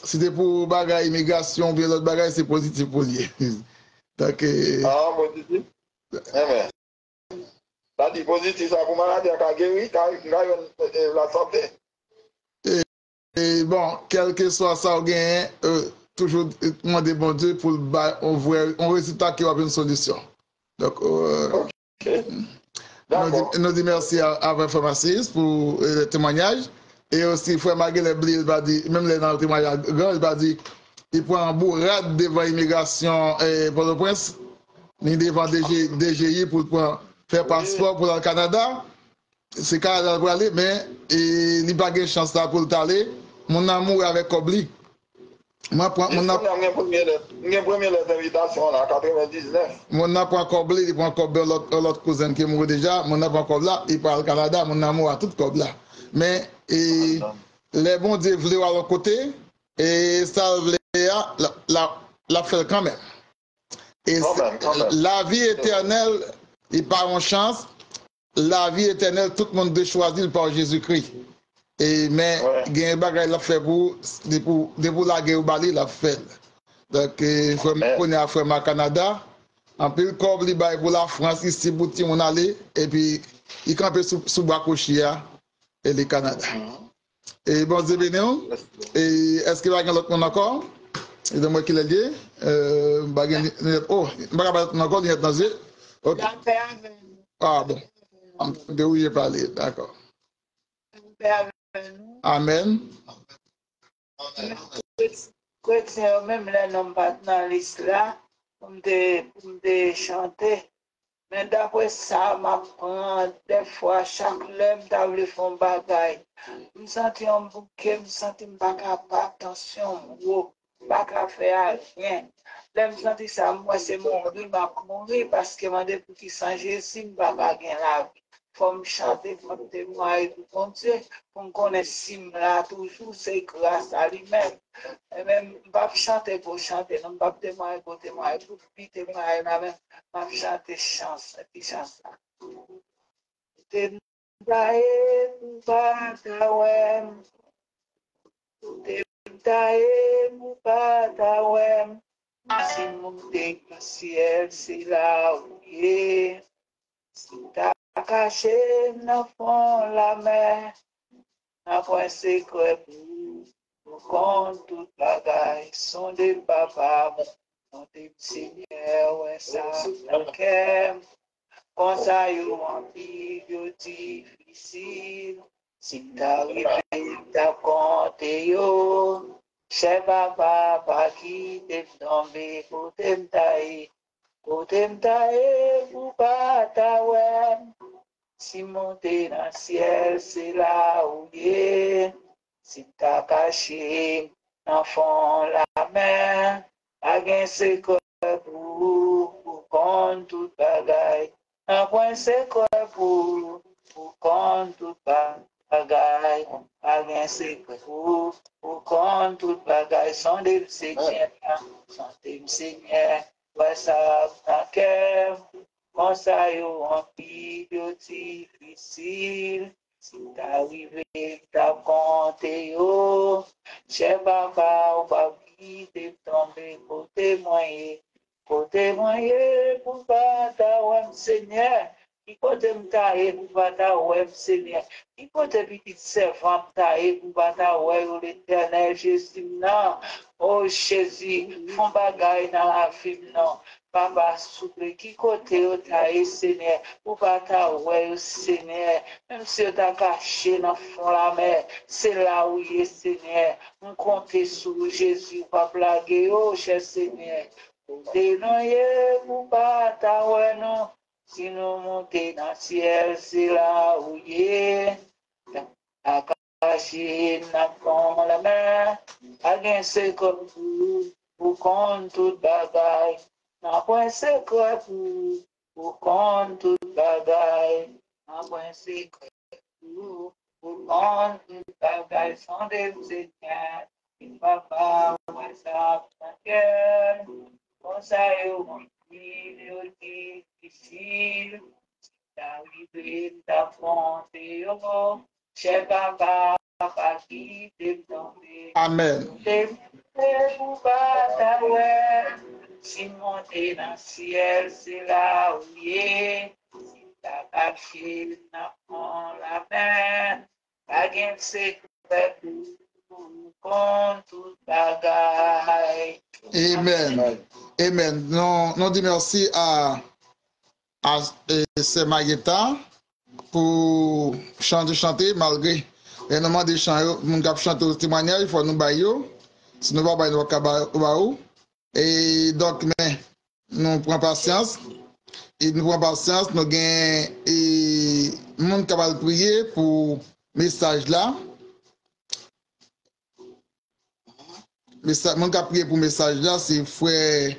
c'est pour bagage immigration, bien l'autre bagage, c'est positif pour lui. Donc, positif? Amen. Ça dit positif, ça pour maladie, qui a guéri, qui a la santé. Et bon, quel que soit ça, on gagne, toujours demander bon Dieu pour on résultat qui va une solution. Donc, nous disons merci à votre pharmaciste pour le témoignage. Et aussi, Frère Maguel il va dire, même dans le témoignage, il va dire, il prend un bourrade devant l'immigration pour le prince, ni devant DGI pour faire passeport pour le Canada. C'est Canada pour aller, mais il n'y a pas de chance là pour aller. Mon amour avec Kobli. Moi, mon première invitation là, 99. Mon apprend Kobli, il prend Kobli, l'autre cousin qui est mort déjà. Mon apprend Kobli là, il parle Canada, mon amour à tout Kobli là. Mais les bons dieux voulaient à l'autre côté, et ça voulait la faire quand même. Et la vie éternelle, il pas en chance. La vie éternelle, tout le monde doit choisir par Jésus-Christ. Mais il y a un bagage l'a fait pour la guerre au Bali, l'a fait. Donc, il faut prendre à Frère Canada. En plus, comme il bail pour la France, ici, bouti on allait, et puis il campait sous Bakochia et le Canada. Et bon, c'est bien. Et est-ce qu'il va y avoir l'autre monde encore? Et de moi qui l'ai dit. Oh, il va y avoir encore, il y a dans le. Ok. Ah bon. De où j'ai parlé, d'accord. Amen. Chrétien, même les noms pas dans liste là, pour me chanter. Mais d'après ça, m'apprend des fois, chaque lèvre, t'as voulu faire un bagaille. Je me sens un bouquet, je me sens pas capable, attention, gros, pas capable faire rien. Là, je me sens ça, moi, c'est mourir parce que moi, depuis qu'il s'en Jésus, je ne vais pas gagner la vie. Il faut me chanter, il faut me témoigner du bon Dieu, pour me connaître Sim là, toujours, c'est grâce à lui-même. Et même, je ne vais pas chanter pour chanter, non, je ne vais pas témoigner pour témoigner, pour témoigner, je vais chanter chance, et puis chance là. Temdae mupatawem, temdae mupatawem, si monte le ciel, c'est là où il est. Si t'as caché dans le fond la mer, n'a point secret pour compte toute bagaille, sont des papas, sont des seigneurs, ouais, ça, qu'aime. Quand ça y est, en vie, difficile, Si t'arrives, t'as compté yo. Chef papa qui t'es tombé, côté m'taille pour pas ta ouais. Si monter dans le ciel, c'est là où il est. Si t'as caché, dans fond la main, à gain c'est quoi pour compte toute bagaille. Un point c'est quoi pour compte toute bagaille. À gain c'est quoi pour compte toute bagaille. Sans des Seigneur, sans des Seigneur, ouais ça dans cœur. Quand ça y est rempli de difficile, si t'arrives, t'as compté yo, chef papa ou pas quitter tomber pour témoigner pour pas ta web Seigneur, qui côté m'tailler pour pas ta web Seigneur, qui côté petit servant m'tailler pour pas ta web l'Éternel Jésus non, oh Jésus, font bagaille dans la vie non. Papa, souple, qui côté au taille, Seigneur, ou pas ta ouais, Seigneur, même si on t'a caché dans le fond la mer, c'est là où il est, Seigneur. On compte sur Jésus, pas blaguer, oh, cher Seigneur. Côté non, ou pas ta ouais, non, si nous montons dans le ciel, c'est là où il est. T'as caché dans le fond la mer, à gain c'est comme vous, pour compte toute bagaille. N'a point c'est quoi pour compte toute bagaille. N'a point c'est quoi pour compte toute bagaille. Sans des Seigneur, il va pas ouais ça dans cœur. Comme ça, il est difficile. T'arrives, t'affronter, chef papa, papa qui t'est tombé. Amen. Pour pas ta ouais. Si monter dans le ciel, c'est là où il est. Si t'as caché, n'a pas la main. Pas gain c'est contre toute bagaille. Amen. Amen. Nous disons merci à Maïeta pour chanter malgré énormément de chants. Nous avons chanté au témoignage, il faut nous bailler. Si nous ne pouvons pas, et donc, mais nous prenons patience. Et nous prenons patience. Nous avons et monde capable de prier pour message là. Mon qui a prié pour message là, c'est frère.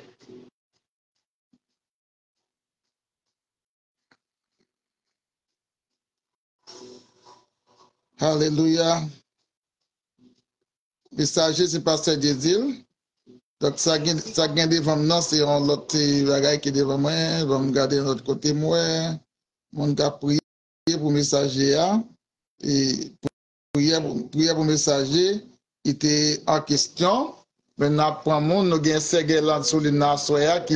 Alléluia. Messager, c'est pasteur Jézil. Donc, ça gagne devant moi, c'est l'autre bagaille qui est devant moi. Je vais me garder de l'autre côté, moi. Mon qui a prié pour messager. Et prier pour messager, il était en question. Maintenant, pour moi, nous avons un segel sur le Nasoya qui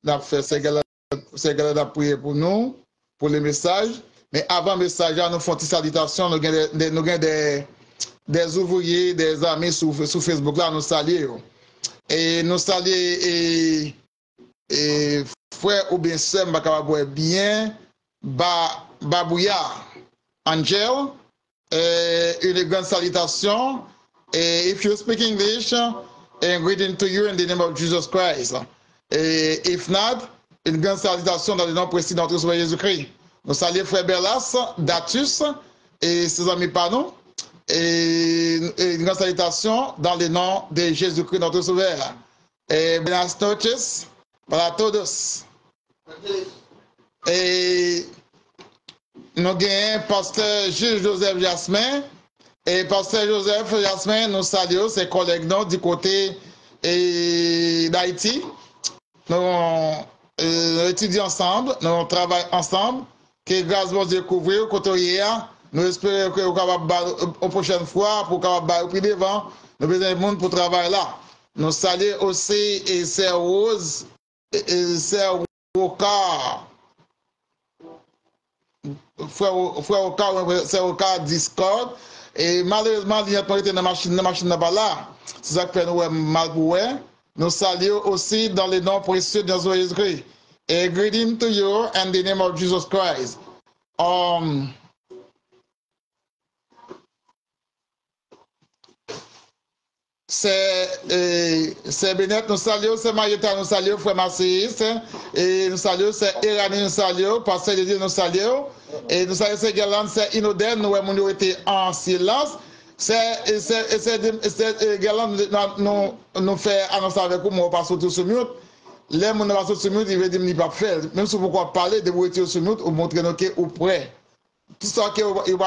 n'a fait segel de prier pour nous, pour les messages. Mais avant le message, nous faisons une salutation. Nous avons des ouvriers, des amis sur Facebook, là, nous saluons. Et nous saluons et frère ou bien sœur, bien, Babouya, Angel, une grande salutation. Et if you speak English, and greeting to you in the name of Jesus Christ. Et if not, une grande salutation dans le nom précis de notre Seigneur Jésus-Christ. Nous saluons frère Berlas, Datus et ses amis Panon. Et une grande salutation dans le nom de Jésus-Christ, notre Sauveur. Et buenas noches para todos. Et nous avons pasteur Jules Joseph Jasmin. Et pasteur Joseph Jasmin, nous saluons ses collègues du côté d'Haïti. Nous étudions ensemble, nous travaillons ensemble. Que grâce à Dieu couvrir, côté nous espérons que nous sommes capables la prochaine fois pour capable plus devant. Nous avons besoin de monde pour travailler là. Nous saluons aussi et Sœur Rose et Sœur Oka. Frère Oka, Sœur Oka Discord. Et malheureusement, il n'y a pas été dans la machine là-bas là. C'est ça que nous mal pour nous saluons aussi dans le nom précieux de Jésus-Christ. A greeting to you in the name of Jesus Christ. C'est Benet, nous saluons, c'est Marietta, nous saluons, frère Masséis, et nous saluons, c'est Irani, nous saluons, Pasteur de Dieu, nous saluons, et nous saluons, c'est Galant, c'est Inoden, nous avons été en silence. C'est Galant, nous fait annoncer avec vous, moi, pas sortir sur mute. Les gens ne pas sortir sur mute, il veut dire qu'il ne pas faire. Même si vous parler de vous retirer sur mute, ou montrer que vous êtes prêt. Tout ça que vous va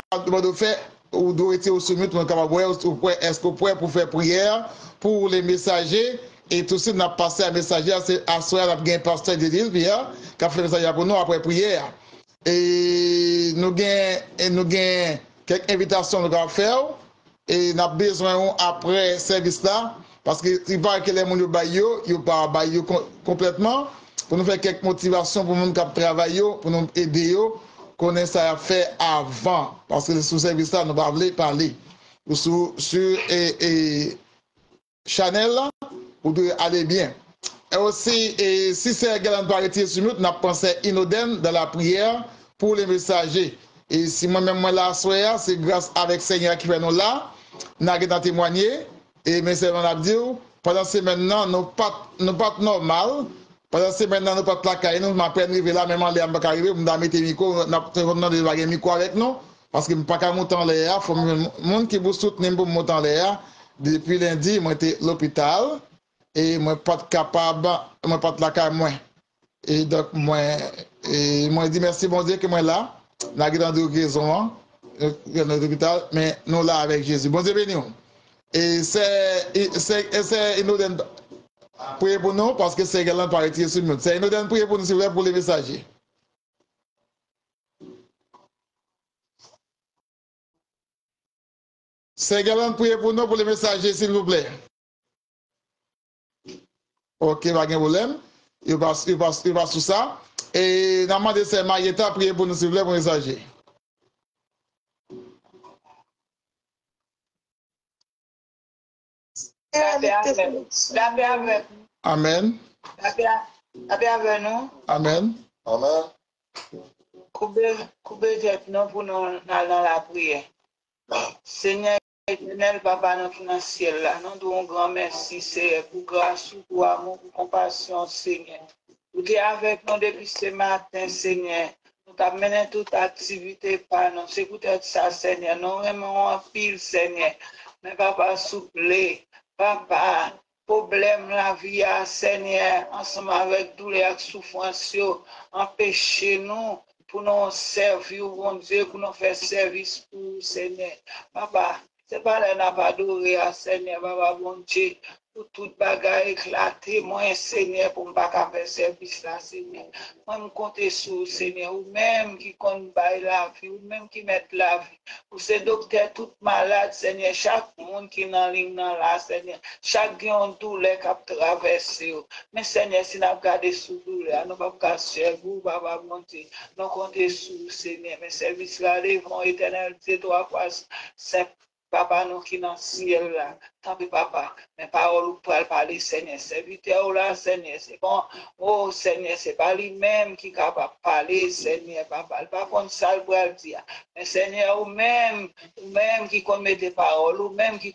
faire, ou doit être au sommet, est-ce que vous prêt pour faire prière pour les messagers et tout ça, nous avons passé un messager à soir, nous avons un pasteur de l'île qui a fait un message pour nous après prière. Et nous avons quelques invitations nous avons faire et nous avons besoin après service là parce que il paraît que les gens ne pas complètement pour nous faire quelques motivations pour nous qui travaillent, pour nous aider. Qu'on ait ça à faire avant, parce que sous service là, nous va parler. Sur Chanel, vous devez aller bien. Et aussi, si c'est également pas arrêté sur nous, nous avons pensé Inoden dans la prière pour les messagers. Et si moi-même, moi là, c'est grâce avec Seigneur qui fait nous là, nous avons témoigné, et mais c'est on dit, pendant ces maintenant, nous pas normal. Pendant que maintenant, nous ne pouvons pas plaquer, nous m'apprenons arriver là, même en l'air, nous ne arriver, nous mettre le micro, nous avons micro avec nous, parce que nous ne pouvons pas monter en l'air, il faut que les gens qui vous soutiennent pour monter en l'air. Depuis lundi, moi j'étais à l'hôpital, et moi pas capable, moi pas de la caille, moi. Et donc, moi dis merci, bon Dieu, que moi là, nous avons dans des raisons, dans l'hôpital, mais nous là avec Jésus. Bon Dieu, béni. Et c'est nous priez pour nous parce que c'est également par retirer sur nous. C'est une autre prière pour nous, s'il vous plaît, pour les messagers. C'est également prière pour nous, pour les messagers, s'il vous plaît. Ok, pas de problème. Il va sous ça. Et normalement, c'est Marietta, priez pour nous, s'il vous plaît, pour les messagers. Amen. Amen. Amen. Coupez tête nous pour nous dans la prière. Seigneur éternel, Papa notre dans le ciel là, nous devons un grand merci, Seigneur, pour grâce, pour amour, pour compassion, Seigneur. Vous êtes avec nous depuis ce matin, Seigneur. Nous t'amenons toute activité par nous. C'est peut-être ça, Seigneur. Nous aimons en pile, Seigneur. Mais Papa, souple, Papa, problème la vie, Seigneur, ensemble avec douleur et souffrance, empêchez-nous pour nous servir, bon Dieu, pour nous faire service pour Seigneur. Papa, c'est pas là, n'a pas adoré à Seigneur, Papa, bon Dieu, pour toute bagarre éclatée, moi, Seigneur, pour ne pas faire service là, Seigneur. Moi, je compte sur Seigneur, ou même qui compte la vie, ou même qui met la vie. Pour ces docteurs, tout malade, Seigneur, chaque monde qui est en ligne là, Seigneur, chaque qui a une douleur qui a traversé. Mais Seigneur, si nous avons gardé sous douleur, nous ne pouvons pas faire vous, Papa, mon Dieu. Nous comptons sur Seigneur, mais service là, les vents éternels, c'est toi, c'est Papa, nous qui dans le ciel là, tant pis papa, mes paroles pour parler, Seigneur, serviteur là, Seigneur, c'est bon, oh Seigneur, c'est pas lui-même qui est capable de parler, Seigneur, papa, pas comme ça pour le dire, mais Seigneur, ou même qui connaît des paroles, ou même qui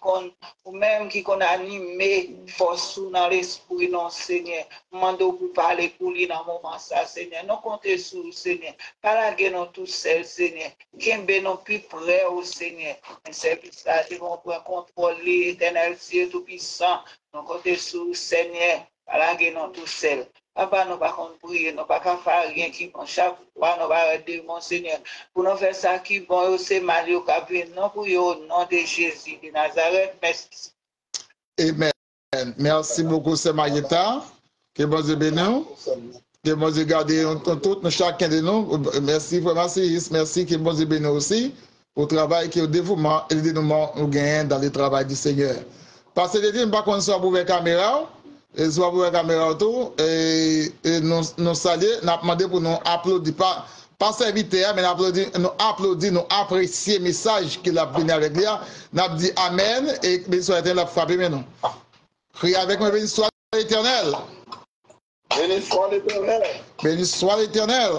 animé force dans l'esprit, non, Seigneur, mando pour parler pour lui dans le moment ça, Seigneur, nous comptons sur le Seigneur, parler nous tous seuls, Seigneur, qui est nous plus près au Seigneur, mais service là, ils vont pouvoir contrôler éternel Dieu tout-puissant, nous comptons sur le Seigneur, parler nous tous seuls. Papa, nous pas prier, nous pas faire rien qui bon. Chaque fois, nous va aider mon Seigneur. Pour nous faire ça qui bon, c'est Mario Capin, non pour au nom de Jésus de Nazareth. Merci. Amen. Merci beaucoup, c'est Marietta. Que bon Dieu bénisse. Que bon Dieu garde tout, chacun de nous. Merci, merci, que bon Dieu bénisse aussi pour le travail, que le dévouement et le dénouement nous gagnons dans le travail du Seigneur. Parce que je dis, pas qu'on soit pour la caméra. Et soit pour la caméra autour, et nous saluer, nous demandé pour nous applaudir, pas serviteur, mais nous applaudir, nous apprécier le message qu'il a venu avec lui. Nous dit Amen, et béni soit l'éternel, l'a frappé maintenant. Priez avec moi, béni soit l'éternel. Béni soit l'Éternel. Béni soit l'Éternel.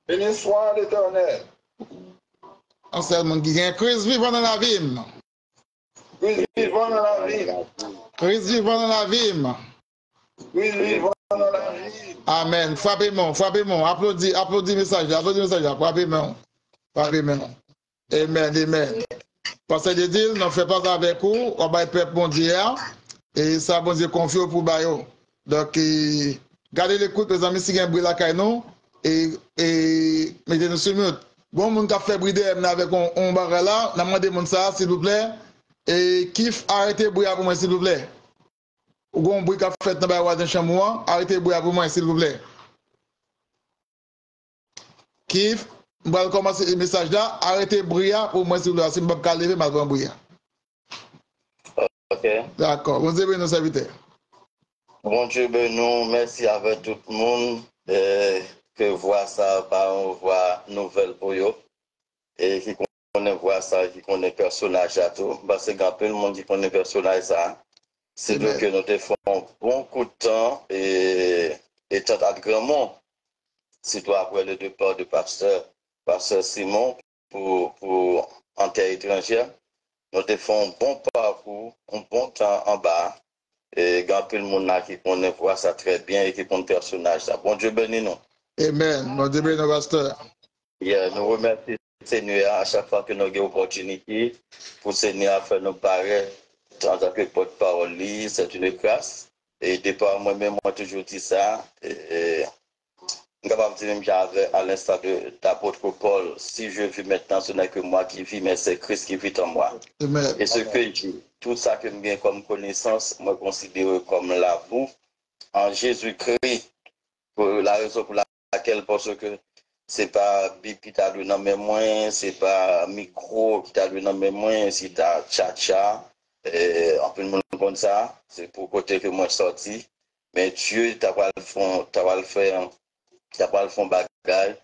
Béni soit l'Éternel. On sait le monde qui a Christ vivant dans la vie. Christ vivant dans la vie. Christ vivant dans la vie. Christ vivant dans la vie. Amen. Frappez-moi. Applaudis message. Frappez-moi. Amen. Parce que Dieu ne fait pas avec vous, on va être bon Dieu. Et ça, bon Dieu, confie pour Bayo. Donc, gardez l'écoute, les amis, si vous avez un bruit là, et mettez-nous sur mute. Bon, mon qui a fait brider avec un barre là, on a demandé ça, s'il vous plaît. Et Kif, arrêtez le bruit pour moi, s'il vous plaît. Ou bon bruit qui a fait dans la chambre, arrêtez le bruit pour moi, s'il vous plaît. Kif, on va commencer le message là, arrêtez le bruit pour moi, s'il vous plaît. Si je ne peux pas lever, je vais bruit. Ok. D'accord, vous avez nos serviteurs. Bon Dieu, nous, merci avec tout le monde que voit ça par une voix nouvelle pour eux et qui connaît voir ça, qui connaît personnage à tout. Parce qu'il y a peu de monde qui connaît personnage ça. C'est donc que nous te faisons beaucoup de temps et tant à grand monde. Surtout après le départ du pasteur Simon pour en terre étrangère. Nous te faisons un bon parcours, un bon temps en bas. Et quand tout le monde là qui connaît voir ça très bien et qui connaît le personnage ça. Bon Dieu bénis nous. Amen. Bon Dieu bénis nos pasteurs. Nous remercions le Seigneur à chaque fois que nous avons une opportunité pour le Seigneur faire nous paraître en tant que porte-parole. C'est une grâce. Et depuis moi-même, moi toujours dit ça. Je suis capable de dire à l'instant de l'apôtre Paul, si je vis maintenant, ce n'est que moi qui vis, mais c'est Christ qui vit en moi. Amen. Et ce que je dis, tout ça que je comme connaissance, moi considère comme l'amour en Jésus-Christ, pour la raison pour laquelle, parce que c'est pas Bible qui t'a donné dans mes moyens, c'est pas micro qui t'a donné dans mes moyens, c'est ta tcha-tcha, en plus de monde comme ça, c'est pour côté que moi sorti, mais Dieu t'a pas le faire, t'as pas le fond bagage,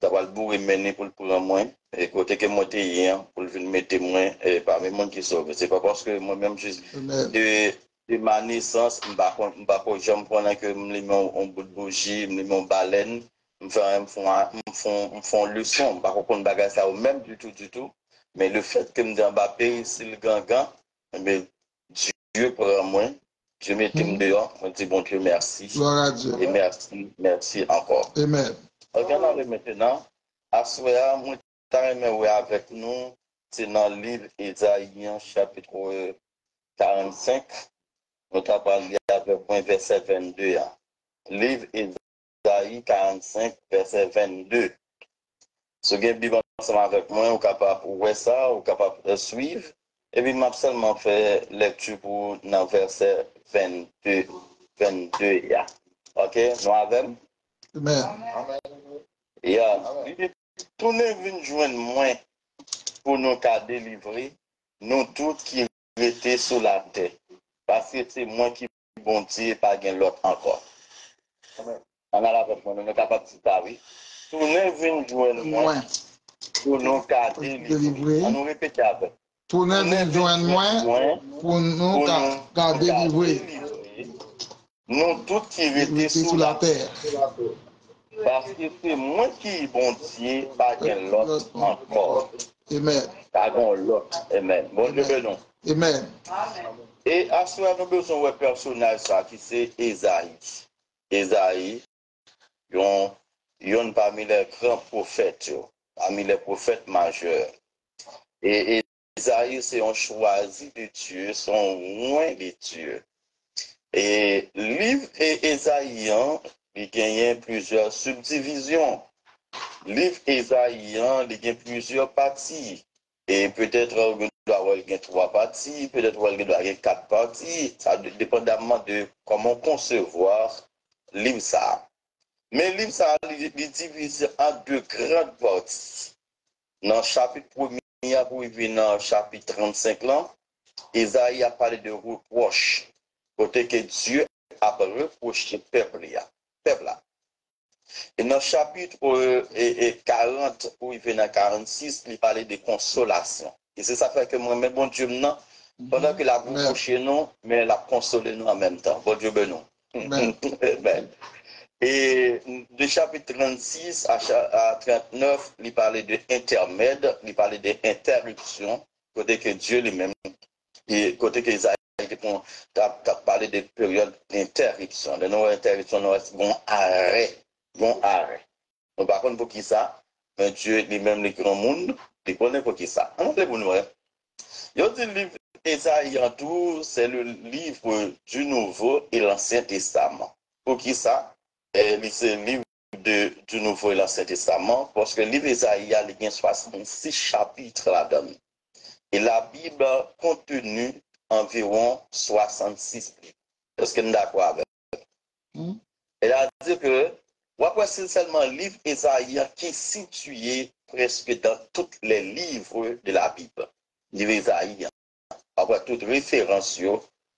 t'as pas le bourre mener pour le prendre moins, et côté que moi t'es hier, pour le venir mettre moins, et parmi les gens qui sauvent. C'est pas parce que moi-même, juste de ma naissance, je ne sais pas jamais prendre que je me mets un bout de bougie, je me mets une baleine, je me fais une leçon, je ne sais pas comprendre bagage ça même du tout. Mais le fait que je me dis Mbappé, c'est le gangan, mais Dieu prend moi. Dieu mette dehors, on dit bon Dieu merci. Gloire à Dieu. Et merci encore. Amen. Regardons maintenant, à ce moment, moi, je avec nous, c'est dans le livre Isaïe, chapitre 45, nous avons parlé avec moi, verset 22. Livre Isaïe 45, verset 22. Ce qui est bien ensemble avec moi, vous êtes capable de voir ça, vous êtes capable de suivre. Et puis, je vais seulement fait lecture pour dans verset 22. Ok, nous avons. Amen. Tournez venir joindre moi pour nous délivrer, nous tous qui étaient sur la terre. Parce que c'est moi qui bon Dieu, pas l'autre encore. On a la avec moi, nous sommes capables de dire oui. Tournez venir joindre moi pour nous délivrer. On nous répète avec. Tournez venir joindre moi pour nous délivrer. Nous tous qui étaient sur la terre. Parce que c'est moi qui bon Dieu, pas l'autre encore. Amen. Pas l'autre. Amen. Bon Dieu bénon. Amen. Et à ce moment, nous avons besoin d'un personnage qui c'est Esaïe. Esaïe, il parmi les grands prophètes, parmi les prophètes majeurs. Et Esaïe, c'est un choisi de Dieu, son loin de Dieu. Et livre Esaïe, il gagne plusieurs subdivisions. Livre Esaïe, il gagne plusieurs parties. Et peut-être il doit avoir 3 parties, peut-être il doit avoir 4 parties. Ça dépendamment de comment concevoir livre ça. Mais livre ça, il est divisé en 2 grandes parties. Dans le chapitre 1er, pour arriver dans le chapitre 35, là, Esaïe a parlé de reproche. Côté que Dieu a reproché le peuple. Et dans le chapitre 40, où il vient dans 46, il parlait de consolation. Et c'est ça fait que moi-même, bon Dieu, maintenant, pendant que la reproché nous, mais la consolé nous en même temps. Bon Dieu, ben nous. Ben. Et de chapitre 36 à 39, il parlait de intermède, il parlait d'interruption, côté que Dieu lui-même, et côté que Isaïe a parlé de période d'interruption. De nos interruptions, nous avons bon arrêt. Donc, par contre, pour qui ça? Ben, Dieu lui-même, le grand monde, il connaît pour qui ça. On pour nous, il y a le livre Isaïe en tout, c'est le livre du Nouveau et l'Ancien Testament. Pour qui ça? C'est le livre du Nouveau et l'Ancien Testament, parce que le livre Isaïe, il y a 66 chapitres là-dedans. Et la Bible contenu environ 66 livres. Est-ce que nous sommes d'accord avec? Elle a dit que, c'est seulement le livre Isaïe qui est situé presque dans tous les livres de la Bible. Le livre Isaïe, après toute référence,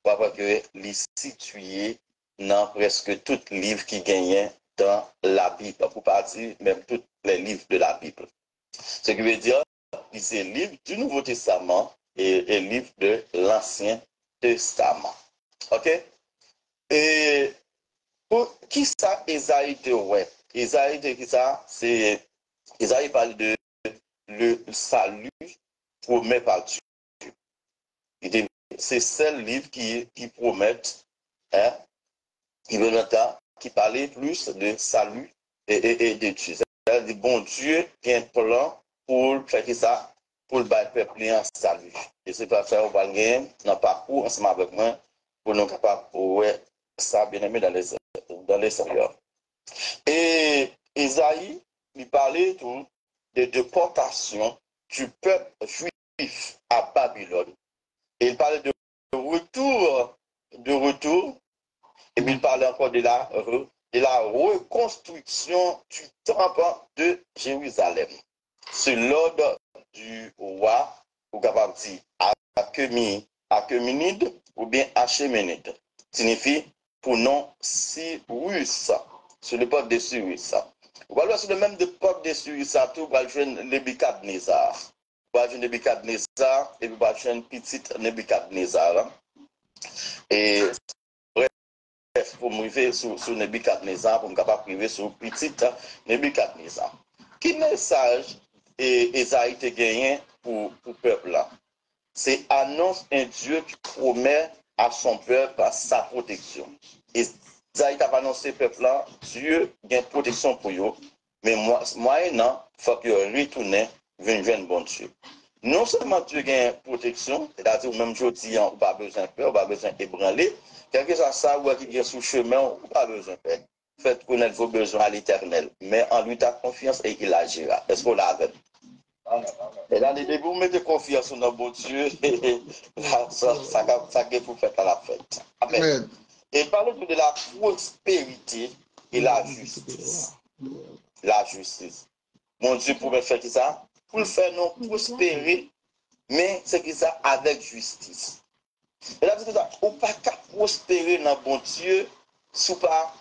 après que est situé dans presque tous les livres qui gagnent dans la Bible, pour partir même tous les livres de la Bible. Ce qui veut dire, c'est le livre du Nouveau Testament et le livre de l'Ancien Testament. OK? Et pour qui ça, Isaïe te ouais? Isaïe te qui ça? C'est Isaïe parle de le salut promet par Dieu. C'est seul livre qui promet, hein, qui parlait plus de salut et de Dieu. C'est-à-dire, bon Dieu qui a un plan pour faire ça, pour le peuple en salut. Et c'est pas faire au bagage, dans le parcours ensemble avec moi, pour nous capables de ça bien aimé dans les sérieux. Et Isaïe, il parlait tout de déportation du peuple juif à Babylone. Et il parlait de retour, et puis il parlait encore de la reconstruction du temple de Jérusalem. C'est l'ordre du roi, ou capable de dire Achéménide ou bien Achéménide. Signifie pour nom Cyrus, sur l'époque de Cyrus. Voilà, sur le même époque de Cyrus, tout va jouer Nebukadnezar. Va jouer Nebukadnezar et va jouer une petite Nebukadnezar. Et bref, pour m'arriver sur Nebukadnezar, pour me capable priver sur petite Nebukadnezar. Quel message Esaïe a gagné pour le peuple là? C'est annonce un Dieu qui promet à son peuple sa protection. Esaïe a annoncé au peuple là, Dieu a une protection pour eux, mais moyennant, il faut que retourne vers bon Dieu. Non seulement Dieu a une protection, c'est-à-dire même aujourd'hui, on n'a pas besoin de peur, on n'a pas besoin d'ébranler, quelque chose ça ou qui est sous chemin, on n'a pas besoin de faire. Faites connaître vos besoins à l'Éternel, mais en lui ta confiance et il agira. Est-ce qu'on l'a fait? Et dans les débuts, vous mettez confiance dans bon Dieu, et ça vous faites à la fête. Amen. Et parlons de la prospérité et la justice. La justice. Mon Dieu pourrait faire ça? Pour le faire non prospérer, mais c'est que ça avec justice. Et là, on ne peut pas prospérer dans bon Dieu sous pas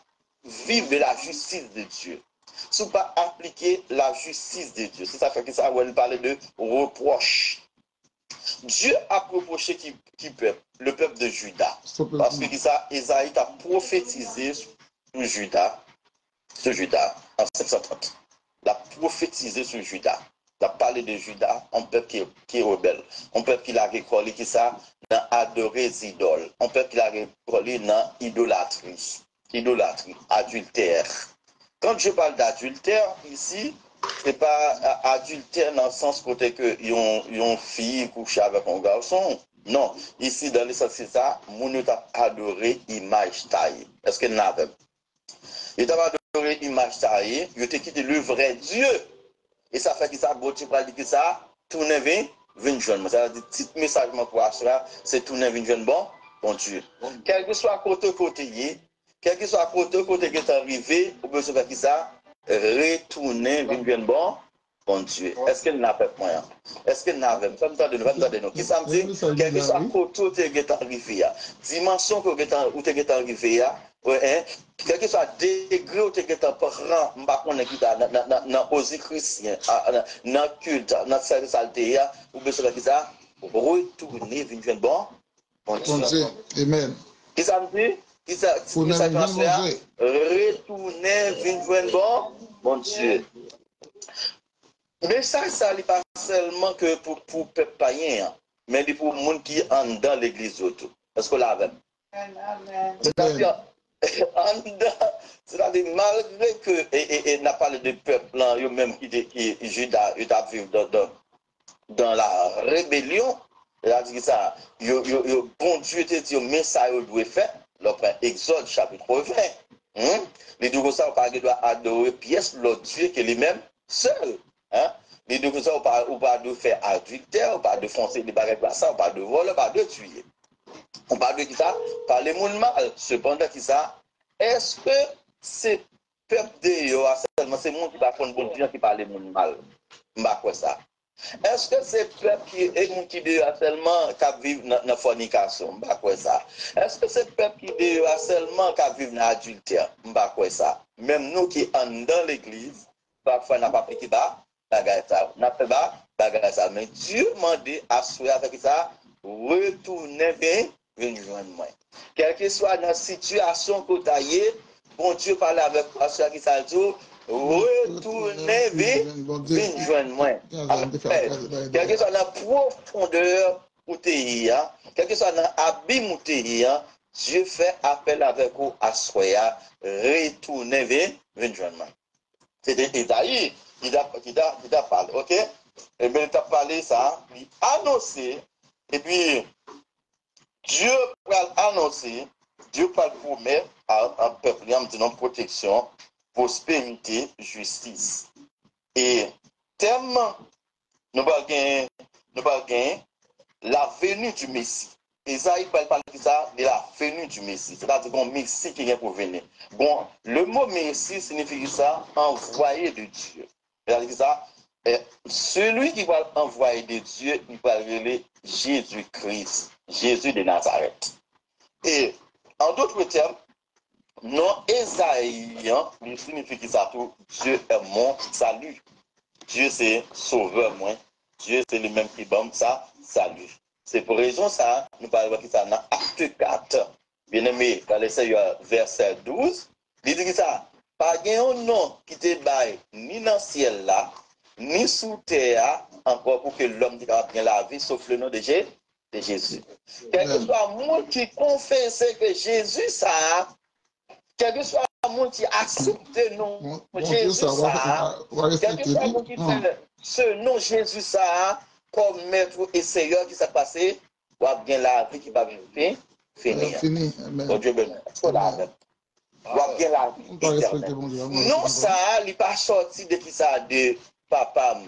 vivre de la justice de Dieu. Sous pas appliquer la justice de Dieu. C'est ça fait que ça, on parle de reproche. Dieu a reproché qui peuple, le peuple de Juda. Parce que ça, Esaïe a prophétisé sur Juda en 730. Il a prophétisé sur Juda. Il a parlé de Juda, un peuple qui est rebelle. Un peuple qui l'a récolté, qui ça, dans adorer les idoles. Un peuple qui l'a récolté dans idolâtrie, adultère. Quand je parle d'adultère, ici, ce n'est pas adultère dans le sens côté que une fille couche avec un garçon. Non, ici, dans le sens c'est ça, mon a adoré image taillée. Est-ce que nous avons? Il a adoré image taillée, il a quitté le vrai Dieu. Et ça fait que ça, bon, tu vas dire que ça, tourner vers jeune. Ça veut dire, petit message pour ça, c'est tourner vers jeune bon Dieu. Quel que soit côté, quel que soit côté qui est arrivé, on peut se faire ça, retourner vers bon Dieu. Est-ce qu'il n'a pas moyen? Est-ce qu'il n'a pas moyen? Qui ça me dit? Quel que soit côté qui est arrivé, dimension où tu es arrivé, quel que soit degré où tu es parent, dans les chrétiens, dans le culte, dans le service altéa, on peut se faire ça, retourner vers bon Dieu. Amen. Qui ça me dit? Qui ça retourner, venir joindre bon Dieu. Mais ça n'est pas seulement que pour peuple païen, mais pour les gens qui sont dans l'église autour. Est-ce que là même? C'est-à-dire, malgré que, et n'a parlé de peuple, eux-mêmes qui Judas, vivent dans la rébellion, c'est-à-dire ça, bon Dieu te dit, mais ça, il doit faire, l'après Exode chapitre 20. Les deux ça, on doit adorer pièce l'autre Dieu qui est lui-même seul. Les deux ça, on pas de faire adultère, on pas de foncer des barrettes comme ça, on pas de voler, on pas de tuer. On parle de qui ça? Par les gens mal. Cependant, qui ça? Est-ce que c'est peuple de yo, seulement c'est monde qui va prendre bon Dieu qui parle les gens mal? M'a quoi ça? Est-ce que c'est peuple qui est monde qui de seulement qui vivent dans la fornication? M'a quoi ça? Est-ce que c'est peuple qui de seulement qui vivent dans l'adultère? M'a quoi ça? Même nous qui sommes dans l'église, parfois n'a pas pris bas, bagarre ça. N'a pas bas, bagarre ça. Mais Dieu m'a dit à souhaiter avec ça, retournez bien. Moi. Quelle que soit la situation que tu as, bon Dieu parle avec toi, ce qui ça dit, retournez, viens joindre moi. Quelle que soit la profondeur où tu es, quel que soit l'abîme où tu es, Dieu fait appel avec vous à soi, retournez, viens joindre moi. C'était Isaïe qui a parlé, ok? Et bien, il a parlé ça, il a annoncé, et puis, Dieu va annoncer, Dieu va promettre à un peuple, il y a protection, prospérité, justice. Et thème, nous allons gagner la venue du Messie. Isaïe parle de ça, de la venue du Messie. C'est-à-dire qu'on Messie qui vient pour venir. Bon, le mot Messie signifie ça, envoyé de Dieu. C'est-à-dire ça, celui qui va envoyer de Dieu, il va appeler Jésus-Christ, Jésus de Nazareth. Et en d'autres termes, non Esaïen, il signifie que ça tout, Dieu est mon salut. Dieu c'est sauveur moi. Dieu c'est le même qui bombe ça, salut. C'est pour raison ça, nous parlons de ça dans Acte 4, bien aimé, dans le verset 12, il dit que ça, pas un nom qui te baille ni dans le ciel là, ni sous terre, encore pour que l'homme ait bien la vie, sauf le nom de Jésus. Quel que soit le monde qui confesse que Jésus ça, quel que soit le monde qui accepte le nom Jésus ça, quel que soit le monde qui fait ce nom Jésus ça, comme maître et seigneur qui s'est passé, ou bien la vie qui va venir finir. Bon Dieu béni. Ou bien la vie éternelle. Non ça, il n'est pas sorti de qui ça de papa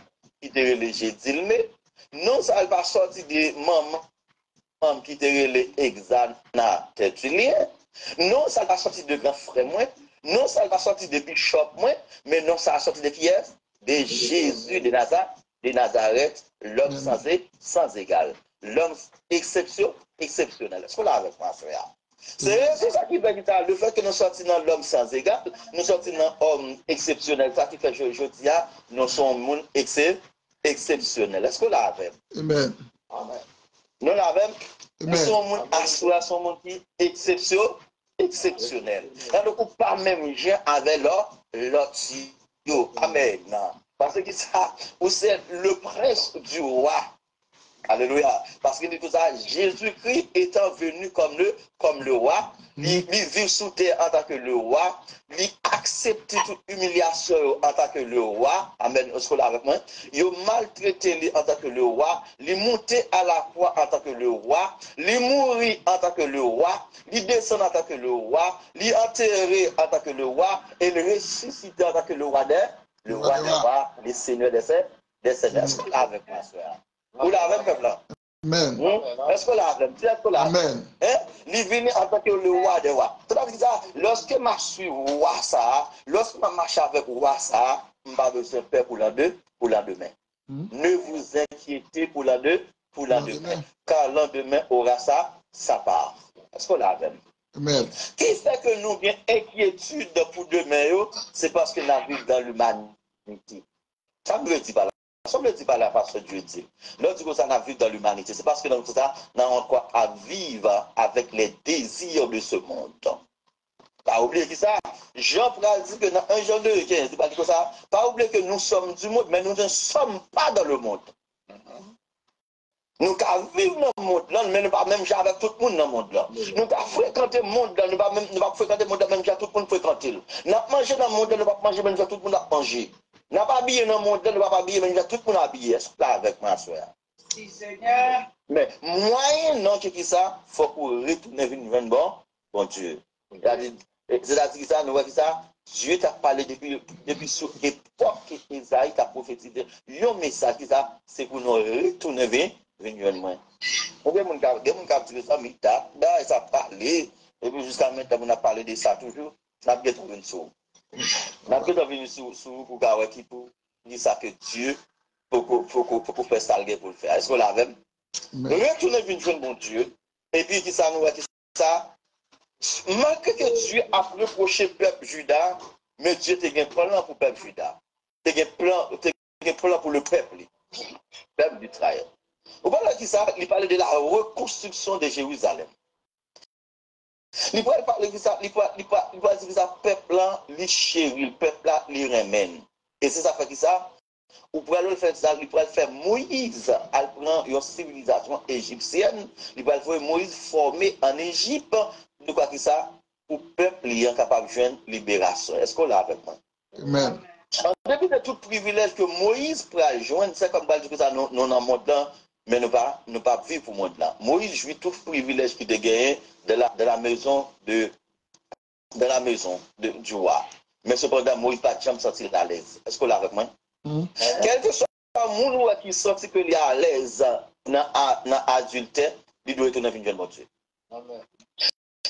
qui te relégé Dilme. Non ça, il n'est pas sorti de maman qui te relégé Exana Tertullien. Non ça, il n'est pas sorti de grand frère moi. Non ça, il n'est pas sorti de bishop moi. Mais non ça, a sorti de qui est? De Jésus de Nazareth, l'homme sans égal. L'homme exceptionnel. Est-ce qu'on l'a avec moi, frère? C'est ça qui fait le fait que nous sortions dans l'homme sans égal, nous sortions dans l'homme exceptionnel. Ça qui fait que je dis, nous sommes monde exceptionnel. Est-ce qu'on l'a avec? Amen. Nous l'avons. Nous sommes monde assuré, sommes monde qui exceptionnel. Donc, pas même gens avec l'autre. Amen. Parce que ça, c'est le prince du roi. Alléluia. Parce que dit tout ça, Jésus-Christ étant venu comme le roi, il vit sous terre en tant que le roi, il accepte toute humiliation en tant que le roi. Amen. Est-ce que là avec moi? Il maltraité en tant que le roi, il monté à la croix en tant que le roi, il mourit en tant que le roi, il descend en tant que le roi, il enterré en tant que le roi, et il ressuscité en tant que le roi des rois, le seigneur des seigneurs. Est-ce que là avec moi, frère? Vous l'avez, peuple là? Amen. Est-ce que l'avez? Amen. Il vient en tant que le roi des rois. C'est-à-dire que lorsque je suis roi ça, lorsque je marche avec roi ça, je n'ai pas besoin de peur pour l'endemain. Ne vous inquiétez pour l'endemain. Car l'endemain aura sa part. Est-ce que l'avez? Amen. Qui fait que nous avons inquiétude pour demain? C'est parce que nous vivons dans l'humanité. Ça ne veut dire pas là. Ça ne veut dire pas là parce que Dieu dit. Nous disons que ça n'a vu dans l'humanité. C'est parce que dans tout ça, nous avons encore à vivre avec les désirs de ce monde. Pas oublier qui ça. Jean Paul dit que dans 1 Jean 2, 15, il pas dit que ça. Pas oublier que nous sommes du monde, mais nous ne sommes pas dans le monde. Nous pouvons vivre dans le monde là, mais nous ne pouvons pas même jouer avec tout le monde dans le monde là. Nous pouvons fréquenter le monde là, nous ne pouvons pas fréquenter le monde là, même si tout le monde fréquente. Nous pouvons manger dans le monde là, nous ne pouvons pas manger même si tout le monde a mangé. Nous ne pouvons pas habiller dans le monde là, nous ne pouvons pas habiller même si tout le monde a habillé. Est-ce que là avec moi, soeur? Si, Seigneur. Mais moyen non que ça, il faut qu'on retourne vers bon Dieu. C'est-à-dire ça, nous voyons ça. Dieu t'a parlé depuis sur l'époque que Isaïe t'a prophétisé. Le message qui ça, c'est pour nous retourner vers moi. On veut mon capture ça, mais ça parlé. Et puis jusqu'à maintenant, on a parlé de ça toujours. On a bien trouvé une chose. On a bien trouvé une chose pour dire ça que Dieu, faut qu'on fasse ça pour le faire. Est-ce qu'on l'a même? Retourner vers mon Dieu. Et puis qui ça nous voit qui ça? Malgré que Dieu a reproché le peuple Juda, mais Dieu a un plan pour le peuple Juda. Il a un plan pour le peuple d'Israël. Vous voyez qui ça? Il parle de la reconstruction de Jérusalem. Il parle de ça, il parle de ça, le peuple là, il chérit, le peuple là, il ramène. Et c'est ça fait qui ça? Vous pouvez le faire ça, il pourrait faire Moïse, elle prend une civilisation égyptienne, il pourrait faire Moïse formé en Égypte, de quoi que ça, pour le peuple est capable de joindre libération. Est-ce qu'on l'a avec moi? Amen. En dépit de tout privilège que Moïse pourrait joindre, c'est comme ça que ça, nous dans le monde là, mais nous pas vivre pour le monde là. Moïse jouit tout privilège qu'il a gagné de la maison du roi. Mais cependant, Moïse n'a pas jamais senti à l'aise. Est-ce qu'on l'a avec moi? Quel que soit le monde qui senti que il est à l'aise dans l'adultère, il doit retourner vers mon Dieu.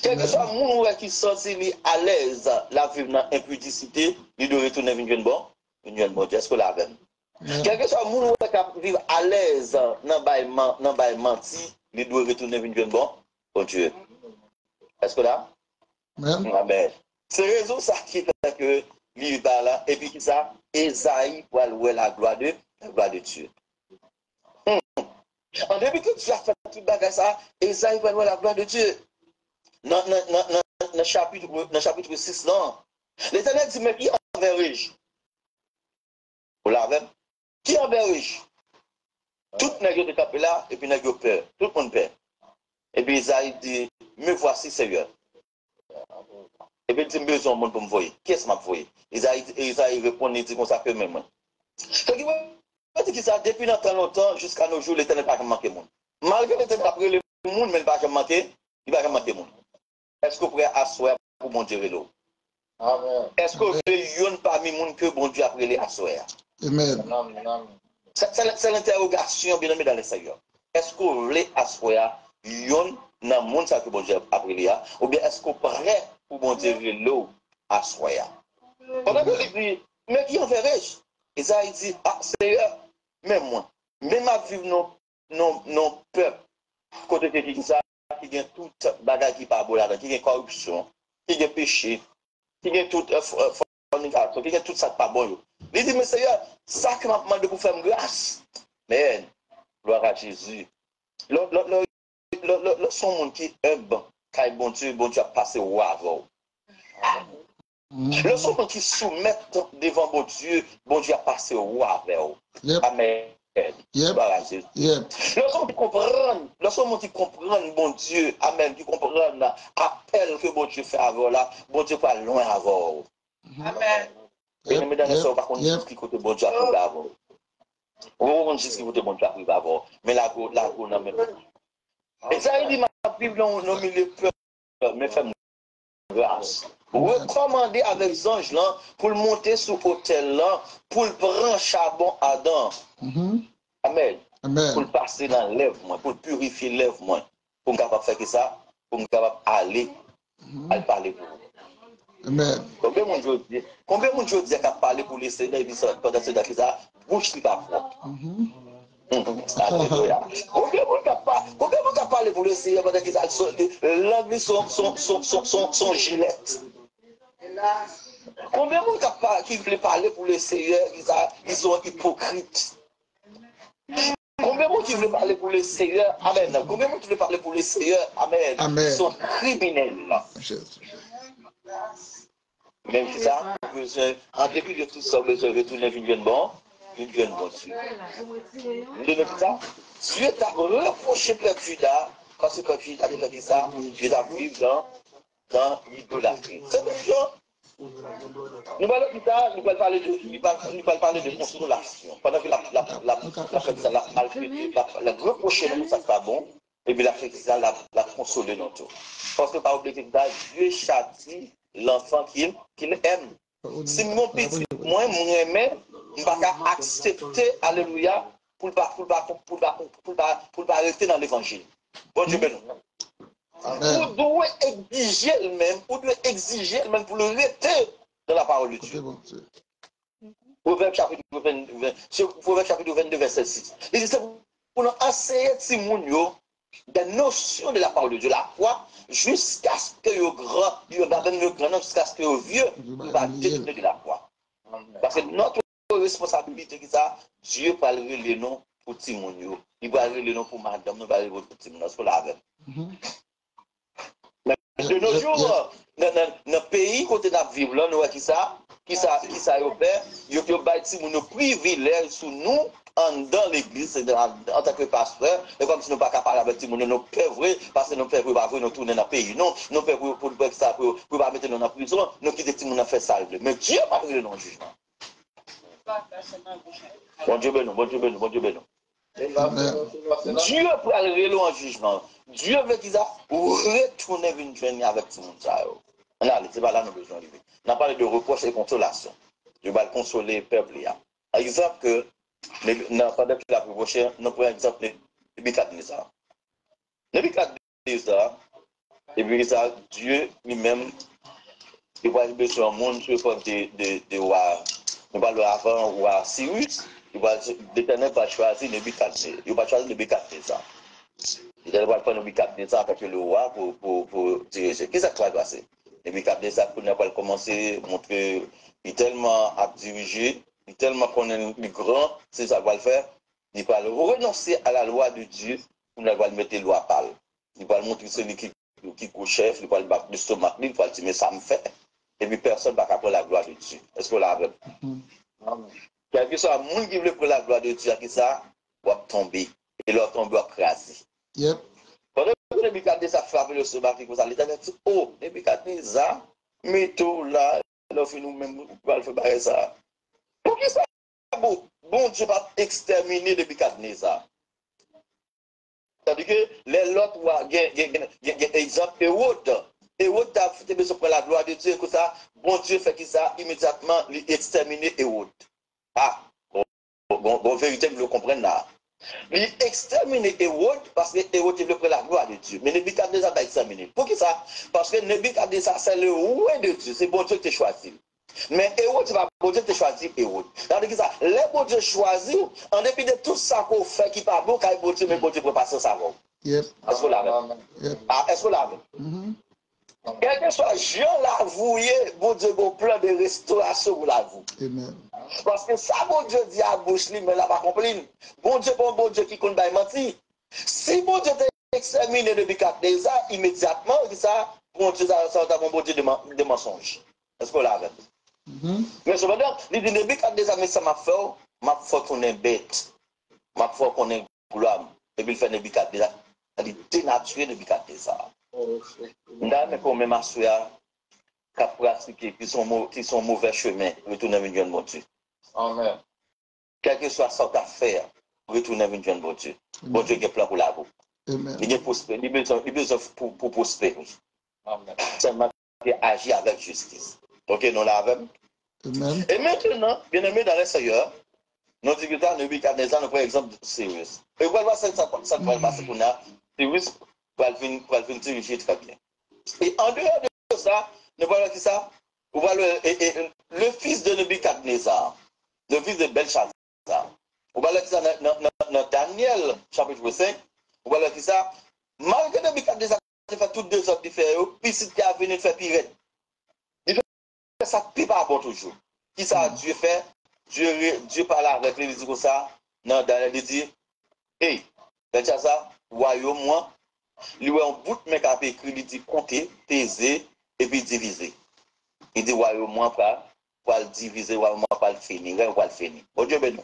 Quel que soit le monde qui senti à l'aise la vivre dans l'impudicité, il doit retourner vers mon Dieu. Est-ce que la même? Quel que soit le monde qui vit à l'aise dans le menti, il doit retourner vers mon Dieu. Est-ce que là? Amen. C'est raison ça qui fait que il va là, et puis qui ça? Esaïe pour louer la gloire de Dieu. En début que tu as fait tout bagage ça, Esaïe pour louer la gloire de Dieu. Dans le chapitre 6, là, l'Éternel dit, mais qui enverrai-je? Vous l'avez? Qui enverrai-je? Tout le monde est tapé là, et puis il y a peur. Tout le monde peur. Et puis Esaïe dit, me voici Seigneur. Et puis il dit, besoin de monde pour me voir. Qu'est-ce que m'a voyé? Isaïe répond, il dit qu'on s'appelle même. C'est que ça, depuis longtemps, jusqu'à nos jours, l'Éternel n'a pas manqué monde. Malgré l'Éternel a pris le monde, mais il n'a pas manqué, monde. Est-ce que vous pouvez asseoir pour mon Dieu l'eau? Est-ce que vous voulez yon parmi monde que bon Dieu a pris les asseoir? Amen. C'est l'interrogation, bien aimé dans le Seigneur. Est-ce que vous voulez asseoir yon dans le monde que bon Dieu a pris les ou bien est-ce que vous prêt pour mon Dieu l'eau asseoir? Pendant que il dit, mais qui enverrai-je? Isaïe dit, ah, Seigneur, même moi, même à vivre nos peuples, côté qui ça, qui a tout bagage qui pas bon là, qui a corruption, qui a péché, qui a tout fornication, qui a tout ça pas bon. Il dit, mais Seigneur, ça que m'a demandé pour faire grâce. Mais, gloire à Jésus. Le son monde qui est bon, quand bon Dieu a passé au avant. Le son qui soumet devant bon Dieu a passé au roi avec eux. Amen. Le son qui comprend bon Dieu, amen, qui comprend l'appel que bon Dieu fait avant là, bon Dieu pas loin avant. Amen. Et nous dans ça par contre qui côté bon Dieu a pris avant. On dit qui côté bon Dieu a pris avant, mais la non même. Et ça il dit ma Bible dans milieu peuple, mais fait grâce. Recommander avec les anges là pour le monter sur l'autel là, pour le prendre charbon Adam. Amen. Pour le passer dans l'œuvre, pour le purifier l'œuvre, pour me capable faire ça, pour me capable aller parler pour vous. Amen. Combien de gens disent qu'à parler pour les Seigneurs, pendant ce temps ça, bouche qui pas frotte. Alléluia. Combien de gens parler pour le Seigneur pendant que ça, l'anglais son gilet. Combien de gens qui veulent parler pour le Seigneur, ils sont hypocrites. Combien de gens qui veulent parler pour le Seigneur, amen. Combien de gens qui veulent parler pour le Seigneur, amen. Ils sont criminels. Même que ça, en dépit de tout ça, besoin de retourner une jeune bon Dieu. De ça, Dieu t'a reproché peuple Juda, parce que peuple Juda a dit ça, Dieu t'a vu dans l'idolâtrie. C'est une chose. Nous parlons plus tard, nous allons parler de consolation. Pendant que la mal fait, la reprocher nous, ça c'est pas bon, et puis la fait ça, la consoler dans tout. Parce que par oublier que Dieu châtie l'enfant qu'il aime. Si mon petit, moi, mon aimé, je ne vais pas accepter, alléluia, pour ne pas rester dans l'évangile. Bon Dieu, ben non. Ou doit exiger elle-même, ou doit exiger elle-même pour le rester dans la parole de Dieu. Proverbe chapitre 22, verset 6. Il dit, c'est pour nous enseigner Timounio des notions de la parole de Dieu, la foi, jusqu'à ce que le grand, jusqu'à ce que le vieux va détourner de la foi. Parce que notre responsabilité, c'est ça, Dieu va lever les noms pour Timounio. Il va lever les noms pour madame, il va lever pour Timounio, c'est pour la veille. De nos jours, dans le pays côté nous vivons là, nous avons qui ça opère, il y a des privilèges sur nous dans l'église, en tant que pasteur, et comme si nous ne pas capables avec nous, nous pouvons vrai, parce que nous pouvons pas nous tourner dans le pays, non, nous pouvons pour pas mettre nous en prison, nous quitter nous faire ça. Mais Dieu va parler dans le jugement. Bon Dieu béni, bon Dieu béni, bon Dieu béni. Dieu peut aller en jugement. Dieu veut qu'ils retourner une journée avec tout le monde. C'est pas là nous besoin de vivre. On a parlé de reproche et consolation. Dieu va consoler le peuple. Par exemple, que pendant que la prochaine, nous prenons exemple de Nebuchadnezzar. Nebuchadnezzar, et puis ça, Dieu lui-même, il va arriver sur un monde sous forme de roi. Nous parlons avant roi Cyrus. L'Éternel va choisir Nebuchadnezzar. Il va choisir Nebuchadnezzar. Il va prendre Nebuchadnezzar avec le roi pour diriger. Qu'est-ce qui va passer? Nebuchadnezzar, pour ne pas commencer, montrer, il est tellement à diriger, il est tellement qu'on est grand, c'est ça qu'il va le faire. Il va renoncer à la loi de Dieu pour ne pas le mettre loi pâle. Il va montrer celui qui est chef, il va le battre le stomac, il va dire, mais ça me fait. Et puis personne ne va prendre la gloire de Dieu. Est-ce que vous l'avez? Quelque chose, le monde qui veut prendre la gloire de Dieu, qui ça, va tomber. Et leur tombe va craser. Pendant que Nebuchadnezzar frappe le stomac, il va dire, oh, Nebuchadnezzar, mais tout là, nous-mêmes, on va faire ça. Pour qui ça? Bon Dieu va exterminer Nebuchadnezzar. C'est-à-dire que les autres, exemple, Hérode a fait besoin de la gloire de Dieu, que ça, bon Dieu fait que ça, immédiatement, il exterminer Hérode. Ah, bon, vérité, vous le comprenez là. Il extermine Hérode parce que Hérode veut prendre la gloire de Dieu. Mais Nebuchadnezzar va exterminer. Pour qui ça? Parce que Nebuchadnezzar, c'est le roi de Dieu. C'est bon Dieu qui t'a choisi. Mais Hérode, va bon Dieu te choisir Hérode. C'est-à-dire que ça, les bon Dieu choisir, en dépit de tout ça qu'on fait qui pas bon, quand bon Dieu, mais bon Dieu peut passer ça avant. Est-ce que vous l'avez? Est-ce que vous l'avez? Quel que soit Jean l'avoué, bon Dieu, bon plan de restauration pour l'avoue. Parce que ça, bon Dieu dit à bouche, mais là, pas compris. Bon Dieu qui compte pas mentir. Si bon Dieu t'extermine depuis 4 déjà, immédiatement, ça, bon Dieu, ça va bon Dieu de mensonge. Est-ce que vous l'avez? Mais cependant, il dit, depuis 4 déjà, mais ça m'a fait qu'on est bête. M'a fait qu'on est gloire. Et puis il fait depuis 4 déjà. Il dénaturé depuis 4 déjà. Mais pour même assurer qu'à pratiquer qui sont mauvais chemin, retourner à une jeune bon Dieu. Amen. Quel que soit ça à faire, retourner à une jeune bon Dieu. Bon Dieu qui est plein pour la boue. Il est prospère, il est besoin pour prospérer. Seulement qu'il agit avec justice. Ok, nous l'avons. Et maintenant, bien aimé dans le Seigneur, nous disons que Nebuchadnezzar, nous prenons l'exemple de Cyrus. Et voilà, ça va passer pour nous. Cyrus va venir diriger très bien. Et en dehors de ça, nous voyons qui ça? Nous voyons le fils de Nebuchadnezzar, le fils de Belshazzar. Nous voyons qui ça dans Daniel, chapitre 5. Nous voyons qui ça? Malgré Nebuchadnezzar, il fait toutes deux autres différentes, puis si tu as venu faire pire, il fait ça plus pas bon toujours. Qui ça Dieu fait? Dieu parle avec lui, il dit comme ça. Non, Daniel il dit, hey, Belshazzar, royaume moi. Lui, un bout de mec a écrit, il dit compter, peser et puis diviser. Il dit, royaume, moi, pour le diviser, royaume, pour le finir, pour le finir. Bon Dieu, ben non.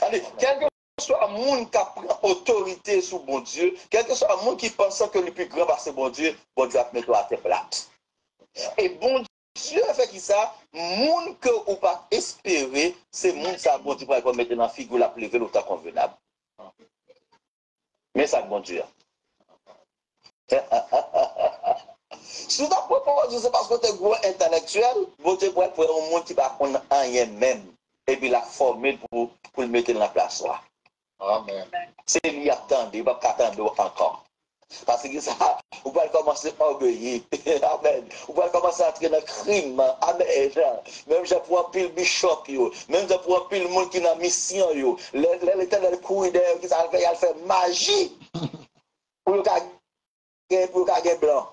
Allez, quel que soit le monde qui prend autorité sur bon Dieu, quel que soit le monde qui pense que le plus grand va c'est bon Dieu va te mettre à tes plates. Et bon Dieu fait qui ça, monde que ou pas espérer, c'est monde ça bon Dieu pour mettre dans la figure la plus belle ou ta convenable. Mais ça bon Dieu. Si tu as proposé, c'est parce que tu es gros intellectuel, bon Dieu pour un monde qui va prendre rien même et puis la former pour le mettre dans la place. Amen. C'est lui attendre, il va pas attendre encore. Parce que ça, vous pouvez commencer à obéir. Amen. Vous pouvez commencer à entrer dans le crime. Amen. Même je prends pile bishop, même je prends pile monde qui a mission. L'éternel couille d'ailleurs, qui a fait magie pour le gagner blanc.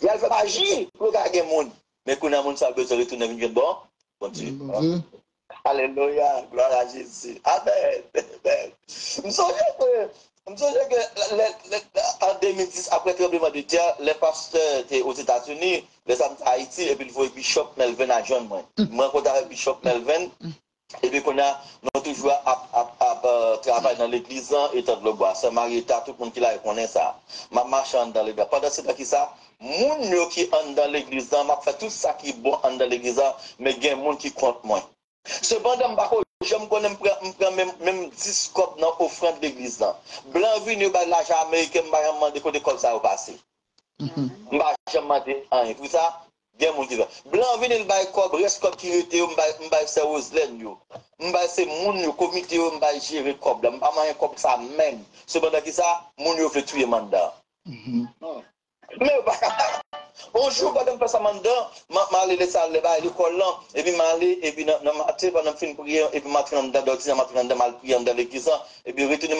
Il a fait magie pour le gagner monde. Mais quand on a monde, ça a besoin de retourner venir bon. Bon Dieu. Alléluia. Gloire à Jésus. Amen. Je me souviens que en 2010, après le tremblement de terre, les pasteurs étaient aux États-Unis, les hommes d'Haïti, et puis ils voyaient Bishop Melvin à John. Moi, quand j'avais Bishop Melvin, et puis qu'on a toujours à travailler dans l'église et dans le bois. C'est Marietta, tout le monde qui la connaît ça. Ma marchande dans l'église. Pendant ce temps qui ça, moun qui est dans l'église, m'a fait tout ça qui est bon dans l'église, mais il y a des gens qui comptent moins. Cependant, je me connais même 10 copes dans l'offrande de l'église. Blanc venu par l'argent américain, je me demande de quoi ça va passer. Je me demande rien. Pour ça, il y a des gens qui veulent. Blanc venu par cop, reste cop qui était, je me demande c'est Roselène. Je me demande c'est mon comité, je me demande gérer cop. Je me demande un cop ça même. Cependant, ça, mon fait tuer mandat. Mais un jour, quand je fais ça, je vais laisser l'école là, et puis je vais dans le matin, pendant que je prière, et puis je vais dans le prière dans l'église, et puis retourner,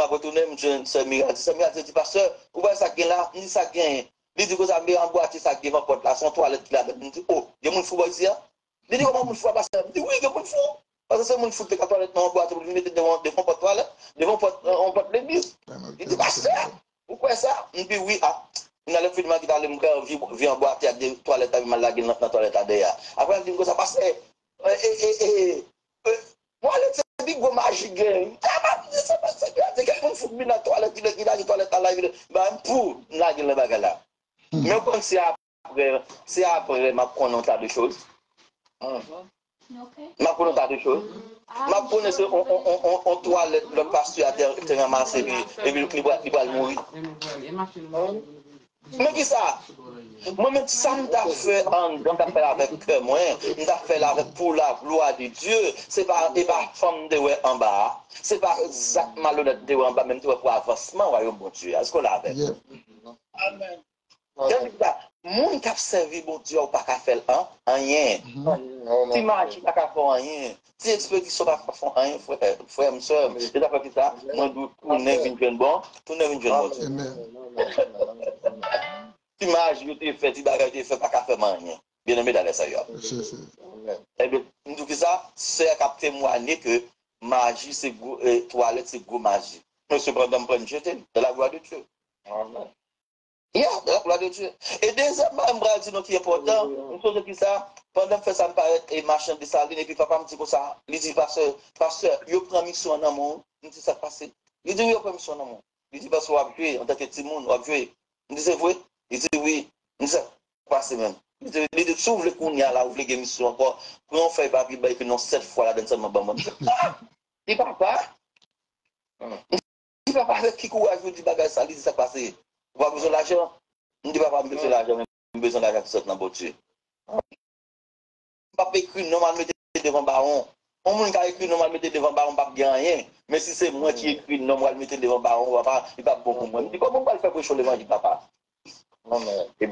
je me dis, pasteur, où est-ce que là, ni ça gagne. Il dit que ça met en boîte, ça gagne, porte là, son toilette là, je dis, oh, il y a mon fou ici. Il dit, comment mon fou, pasteur? Je dis, oui, il y a mon fou. Parce que c'est mon fou qui est toilette dans la boîte, vous le mettez devant porte toilette, devant porte l'église. Il dit, pasteur, pourquoi ça? Je dis, oui, ah. Il a le film qui allait me vient en boîte, il y a des toilettes avec mal lagué dans la toilette derrière. Après, il dit que ça passe. Moi, c'est big go magique. Ça passe. C'est quelqu'un qui fout dans la toilette, il a des toilettes à la vie. Ben, pour laguer le bagage là. Mais comme c'est après, ma connaissance de choses. Ma connaissance de choses. Ma connaissance, on toilette, le pasteur a été ramassé, et puis il va mourir. Mais qui ça? Moi-même, ça m'a fait avec moi, m'a fait pour la gloire de Dieu. C'est pas femme de en bas, c'est pas malhonnête de en bas, même pour avancement, royaume bon Dieu. Est-ce qu'on l'a fait? Amen. Moun qui a servi bon Dieu, ou pas qu'à faire rien. Si magie pas qu'à faire rien. Si expédition pas qu'à faire rien, frère, me soeur, c'est d'après qui ça, moi, tout n'est venu bon, tout n'est venu bon. Si magie tu fait, si bagage tu fait pas qu'à faire rien. Bien aimé dans les ailleurs. Eh bien, nous disons ça, c'est à témoigner que magie, c'est toilette, c'est gros magie. Mais cependant, on peut jeter de la gloire de Dieu. Amen. Yeah, de la gloire de Dieu. Et deuxièmement, je me dis qui est important, une chose qui ça, pendant que ça me paraît et machin de saline, et puis papa me dit comme ça, il dit, pasteur, il prend mission dans le monde, il dit ça passe. Il dit, oui, il prend mission dans le monde. Il dit, parce qu'on va jouer, en tant que petit monde, on va jouer. Il dit, c'est vrai? Il dit, oui. Il dit, ça passe même. Il dit, s'ouvre le coup, il y a là, ouvre les missions encore, pour on fait pas, puis non, 7 fois là, dans seulement, il dit, papa, avec qui courage, il dit, bagage, ça, il dit, ça passe. Vous avez besoin d'argent? Je ne dis pas que besoin d'argent, mais besoin d'argent qui sort dans le Dieu. Je ne pas écrire normalement devant le baron. On ne peut pas écrire normalement devant le baron, on ne peut pas gagner. Mais si c'est moi qui écris normalement devant le baron, il ne va pas bon pour moi. Je dis comment on va le faire pour le l'évangile, papa? Et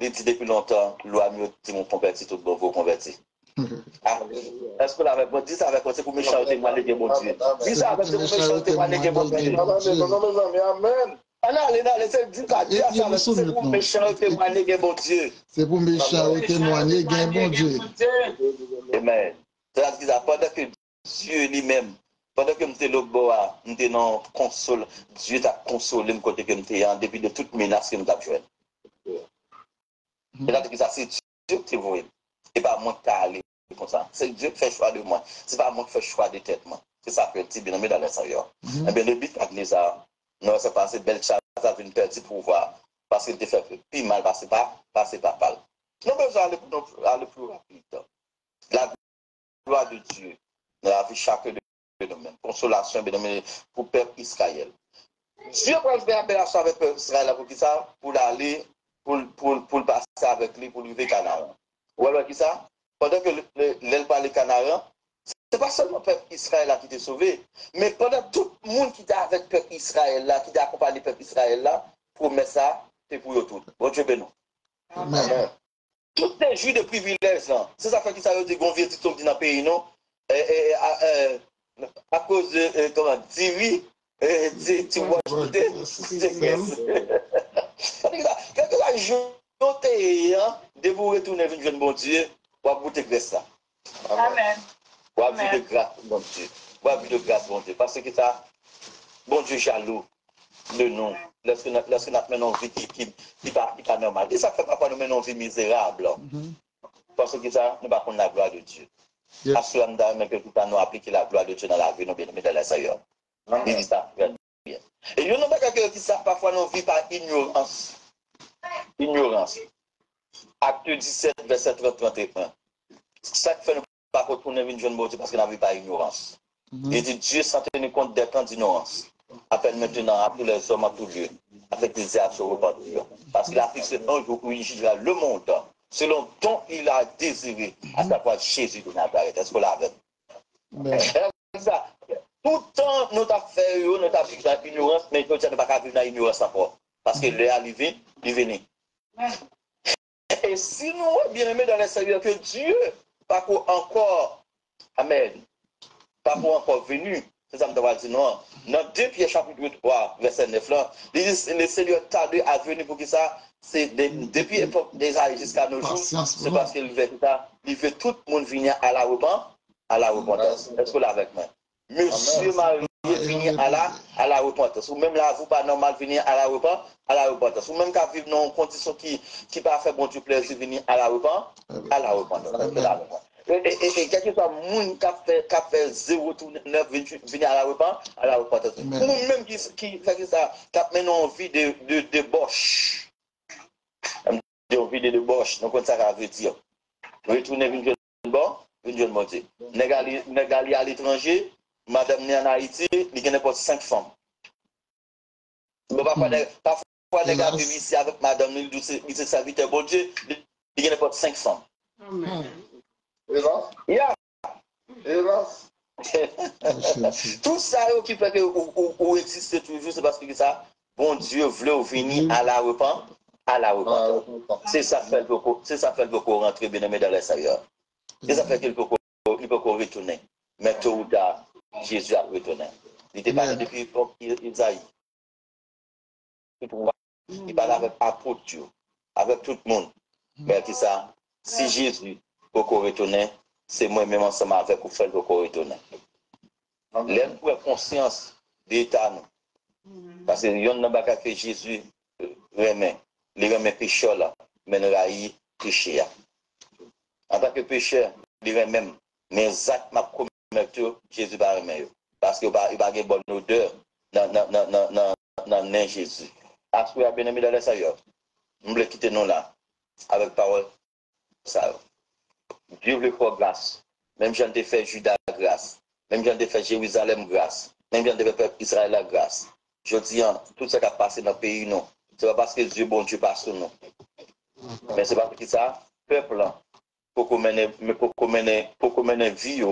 il dit depuis longtemps, loi mieux dit mon converti, tout bon, vous converti. Est-ce que l'avez dit ça avec pour méchant témoigner de mon Dieu? Dis ça avec pour méchant témoigner de mon Dieu. Amen. Allez, c'est pour méchant témoigner de mon Dieu. C'est pour méchant témoigner de mon Dieu. Amen. C'est-à-dire que pendant que Dieu lui-même, pendant que je suis là, je suis dans console, Dieu t'a consolé côté que je suis en dépit de toute menace que nous avons joué. C'est-à-dire que ça, c'est Dieu qui vous aime. Et pas moi qui aller comme ça. C'est Dieu qui fait choix de moi. C'est pas moi qui fais choix de tête, moi. C'est ça que tu bien dans l'extérieur. Eh bien, le but de ça, non, c'est pas cette belle chasse avec une perte de pouvoir. Parce qu'il te fait plus mal, passer pas mal. Nous besoin d'aller plus rapide. La gloire de Dieu dans la vie chacun de nous. Consolation pour le peuple Israël. Dieu va faire appellation avec le peuple Israël pour qui ça? Pour aller, pour le passer avec lui, pour lui vivre Canaan. Ou alors qui ça? Pendant que l'elle parle Canaan, c'est pas seulement le peuple Israël qui t'est sauvé, mais pendant tout le monde qui est avec le peuple Israël là, qui t'a accompagné le peuple Israël là, pour mettre ça, c'est pour eux tous. Bon Dieu béni. Amen. Tout est jus de privilèges là. C'est ça fait que ça veut dire qu'on vient tout dans le pays, non? À cause de, comment, Diri, tu vois, quelque chose, de vous retourner vers le bon Dieu, pour goûter grâce ça. Amen. Pour avoir de grâce, bon Dieu. Pour avoir de grâce, bon Dieu. Parce que ça, bon Dieu jaloux de nous. Lorsque nous menons une vie qui pas normale. Et ça fait pas nous menons une vie misérable. Parce que ça, nous ne pas la gloire de Dieu. Assurément, mais que tout nous appliquer la gloire de Dieu dans la vie, nous bien dans l'extérieur. Il dit ça, bien. Et il y a pas quelqu'un qui savent parfois nous vivons par ignorance. Ignorance. Acte 17, verset 30-31. Ça fait nous pas retourner une jeune beauté parce qu'on n'a vu pas ignorance. Il dit Dieu sans tenir compte des temps d'ignorance. Appelle maintenant à tous les hommes à tout lieu, avec des actes sur repentir. Parce qu'il a fixé un jour où il jugera le monde, selon dont il a désiré, à savoir Jésus de Nazareth. Est-ce que là avec? Tout le temps, nous avons fait, nous avons fixé dans l'ignorance, mais nous n'avons pas vivre dans l'ignorance encore. Parce que l'heure arrivée, il venait. Et si nous, bien aimés dans les Seigneur, que Dieu, pas encore, Amen, pas encore venu, c'est ça que je dois dire, non. Dans 2 Pierre chapitre 3, verset 9, là, le Seigneur tarde à venir pour que ça, c'est depuis l'époque des années jusqu'à nos jours, c'est parce qu'il veut tout le monde venir à la repentance. Est-ce que là avec moi? Monsieur marié venir à la repentance. Ou même là, vous pas normal venir à la repentance. Ou même qu'à vivre dans une condition qui pas fait bon Dieu plaisir venir à la repentance. Et quelque soit moun qui a fait 0,9 venir à la repentance. Ou même qui fait ça, qui a maintenant envie de débauche. Envie de débauche. Donc, ça veut dire. Retourner une jeune montée. Négali à l'étranger, madame n'est en Haïti, il y a n'importe 5 femmes. Parfois, les gars vivent ici avec madame, il se serviteur, bon Dieu, il y a n'importe 5 femmes. Yeah. Tout ça qui fait que ou existe toujours, c'est parce que ça, bon Dieu voulait venir à la repentance. C'est ça fait le beaucoup rentrer bien aimé dans l'extérieur. C'est ça fait qu'il peut retourner. Mais tôt ou tard, Jésus a retourné. Il était parlé depuis l'époque d'Isaïe. Il parlait avec l'apôtre Dieu, avec tout le monde. Mais qui ça, si Jésus peut retourner, c'est moi-même ensemble avec vous faire pour retourner. L'aime pour conscience d'état nous. Parce que il y a un bagage que Jésus remet. Il remet pécheur là, mais il raït péché. En tant que pécheur, il remet même. Mais actes m'a commettre Jésus va remettre. Parce qu'il va avoir une bonne odeur dans Jésus. Est-ce que vous avez bien aimé dans les ailleurs? Nous voulons quitter nous là, avec parole. Ça. Dieu veut faire grâce. Même j'en ai fait Judas grâce. Même j'en ai fait Jérusalem grâce. Même j'en ai fait Israël grâce. Je dis, tout ce qui a passé dans le pays, non. Ce n'est pas parce que Dieu, bon Dieu, passe sur nous. Mais c'est parce que ça, peuple, pour qu'on mène vie,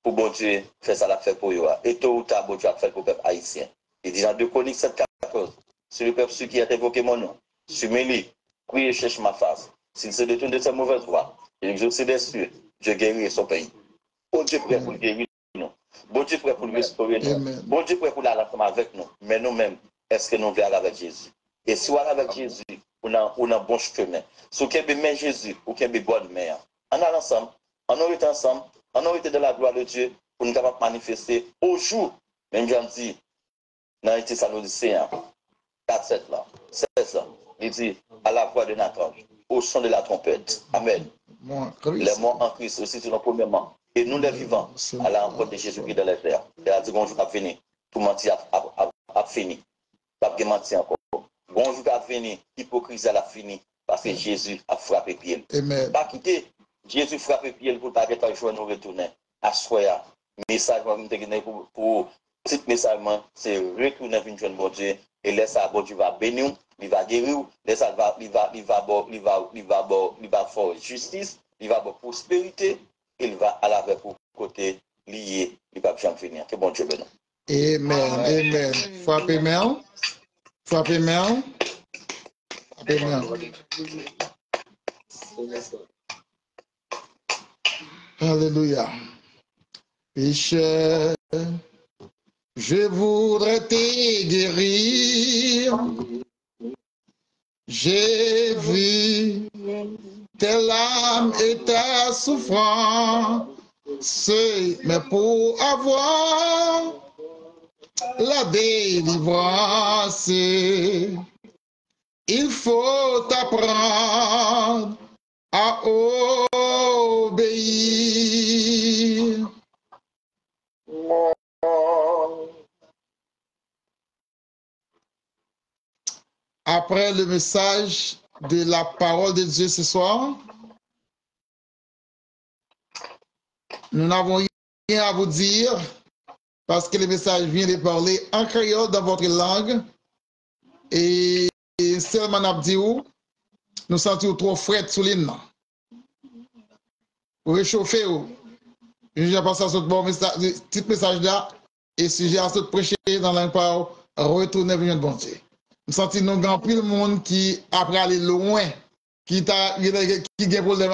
pour bon Dieu, faire ça la fait pour eux. Et tôt ou tard, bon Dieu a fait pour le peuple haïtien. Il dit dans 2 Chroniques 7-14, c'est le peuple ceux qui a évoqué mon nom. Je m'élis, prie et cherche ma face. S'il se détourne de sa mauvaise voie, il exauce des cieux, je guérirai son pays. Bon Dieu prêt pour le guérir nous. Bon Dieu prêt pour le restaurer nous. Bon Dieu prêt pour aller ensemble avec nous. Mais nous-mêmes, est-ce que nous voulons aller avec Jésus? Et si on va avec Jésus, on a un bon chemin. Si on veut Jésus, on a une bonne mère. On a ensemble, on a été ensemble, on a été dans la gloire de Dieu pour nous capables manifester au jour. Même j'en dis, dans les Thessaloniciens, 4-7 là, 16 ans, il dit, à la voix de Nathan, au son de la trompette. Amen. Les morts en Christ aussi, c'est notre premièrement. Et nous, les vivants, à la rencontre de Jésus-Christ dans les terres. Et à dire bonjour à fini. Tout mentir a fini. Pas de mentir encore. Bonjour à fini. Hypocrisie a fini. Parce que Jésus a frappé pied. Amen. Pas quitter. Jésus frappé pied pour pas que tu nous retourner. À soi, message pour petit message, c'est retourner vers une jeune bon Dieu. Et laisse ça, bon Dieu va bénir, il va guérir, laisse ça, il va faire justice, il va avoir prospérité, il va à la pour côté lié, il va jamais finir. Que bon Dieu bénisse. Amen, amen. Frappez main. Frappez main. Amen. Alléluia. Pécheur, je voudrais te guérir. J'ai vu tes larmes et ta souffrance, mais pour avoir la délivrance, il faut apprendre à obéir. Après le message de la parole de Dieu ce soir, nous n'avons rien à vous dire parce que le message vient de parler en créole dans votre langue et seulement nous nous sentons trop frais sous l'île. Vous réchauffez. Je vais passer ce bon message, petit message là et si j'ai à se prêcher dans la parole, retourner vers bon Dieu. Nous sentons nous grand plus le monde qui après aller loin, qui a des problèmes,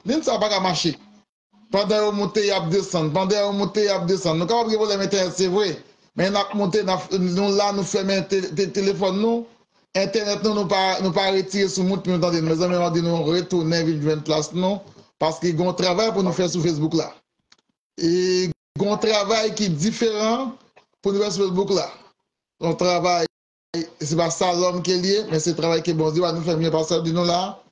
nous ne savons pas marcher. Pendant qu'on monte, il y a descendre. Pendant qu'on monte, il y a descendre. Nous avons des problèmes internet, c'est vrai. Mais nous avons monté, nous là, nous faisons des téléphones, nous. Internet, nous pas retirer sur nous, puis nous attendons. Mes amis ont dit nous retourner vers une place, non. Parce qu'il y a un travail pour nous faire sur Facebook là. Et il y a un travail qui est différent pour nous faire sur Facebook là. On travaille. C'est pas ça l'homme qui est lié, mais c'est le travail qui est bon Dieu va nous faire mieux passer de nous là.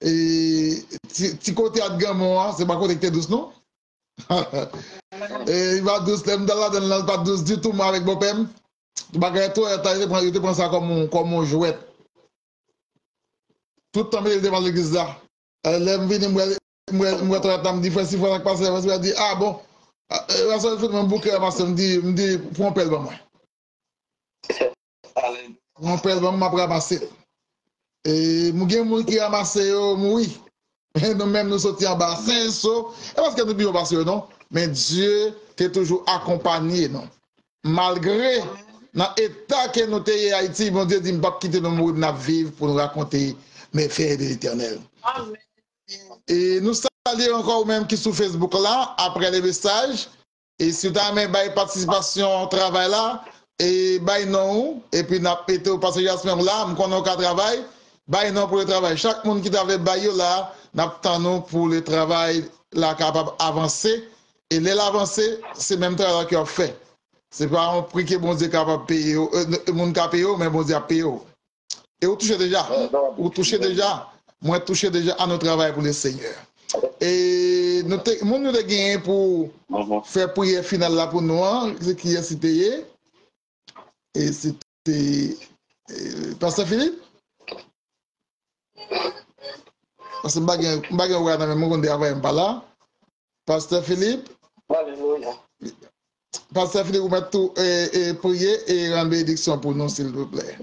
Et si côté à gamin, c'est pas connecté douce, non? Et il va douce, il pas douce du tout, moi avec mon père. Tu vas gagner toi, tu prends ça comme un jouet. Tout le temps, il devant l'église là. L'aime venir, me dit, frère, si faut passer, je vais dire, ah bon, la seule fois que mon bouquet, me dit, pour un père, moi. Mon père m'a ramassé. Et nous avons des gens qui ramassent, oui. Nous-mêmes, nous sortions en bas. C'est ça. Et parce que nous vivons pas non? Mais Dieu t'est toujours accompagné, non? Malgré dans l'état que nous sommes en Haïti, mon Dieu dit, ne pas quitter nos mots, nous vivre pour nous raconter mes faits de l'éternel. Et nous saluons encore même qui sur Facebook là, après les messages. Et si tu as même participation au travail là, et non, et puis nous avons été au passage à ce moment-là, nous connaissons qu'à travail, non pour le travail. Chaque monde qui travaille là, nous attendons pour le travail là capable d'avancer. Et l'avancer, c'est même travail qu'on fait. Ce n'est pas un prix que bon Dieu est capable de payer, le monde qui paye, mais bon Dieu a payé. Et vous touchez déjà, moi touché déjà à notre travail pour le Seigneur. Et nous avons gagné pour faire prière finale là pour nous, ce qui est cité. Et c'était Pasteur Philippe. Parce que je ne sais pas si je là. Pasteur Philippe. Alléluia. Pasteur Philippe, vous mettez tout et prier et rendre bénédiction pour nous, s'il vous plaît.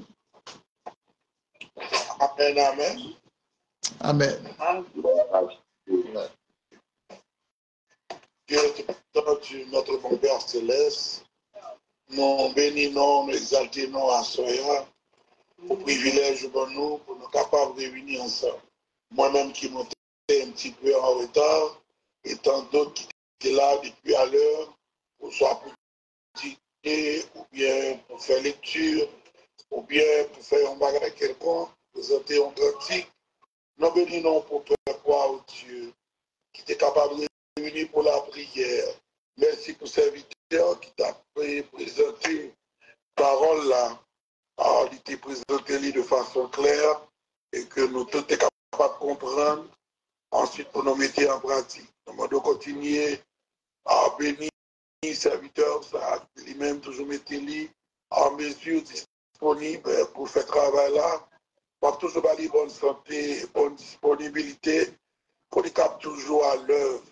Amen, amen. Amen. Dieu, notre bon Père céleste, nous bénissons, nous exaltons à Soya, au privilège pour nous capables de réunir ensemble. Moi-même qui montais un petit peu en retard, et tant d'autres qui étaient là depuis à l'heure, soit pour dîner, ou bien pour faire lecture, ou bien pour faire un bagage quelconque, présenter un cantique. Nous bénissons pour croire au Dieu qui était capable de réunir pour la prière. Merci pour ce serviteur qui t'a présenté parole là. Il t'a présenté de façon claire et que nous tous sommes capables de comprendre, ensuite pour nous mettre en pratique. Nous devons continuer à bénir les serviteurs, ça, lui-même toujours mettre lui en mesure disponible pour faire travail là, pour toujours avoir bonne santé, bonne disponibilité, pour les cap toujours à l'œuvre,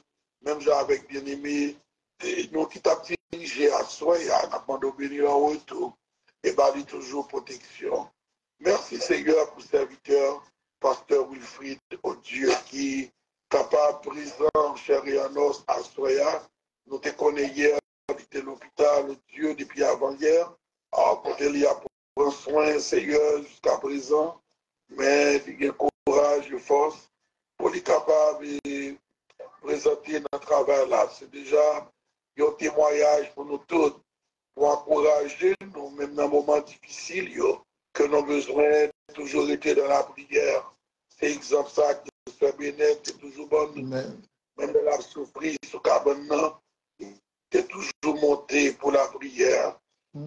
même genre avec bien-aimé, nous qui t'avons dirigé à soi, et à nous bénir en retour, et bali toujours protection. Merci Seigneur pour serviteur, pasteur Wilfried, au Dieu qui est capable, présent, chair et en os, à Soya. Nous te connaissons hier, à l'hôpital, Dieu, depuis avant-hier. Pour te prendre soin, Seigneur, jusqu'à présent. Mais il y a courage, force, pour être capable de présenter notre travail là. C'est déjà un témoignage pour nous tous, pour encourager nous, même dans un moment difficile, que nous avons besoin de toujours être dans la prière. C'est exemple ça que Sœur Bénette est toujours bonne. Même de la surprise, ce cabane, c'est toujours monté pour la prière.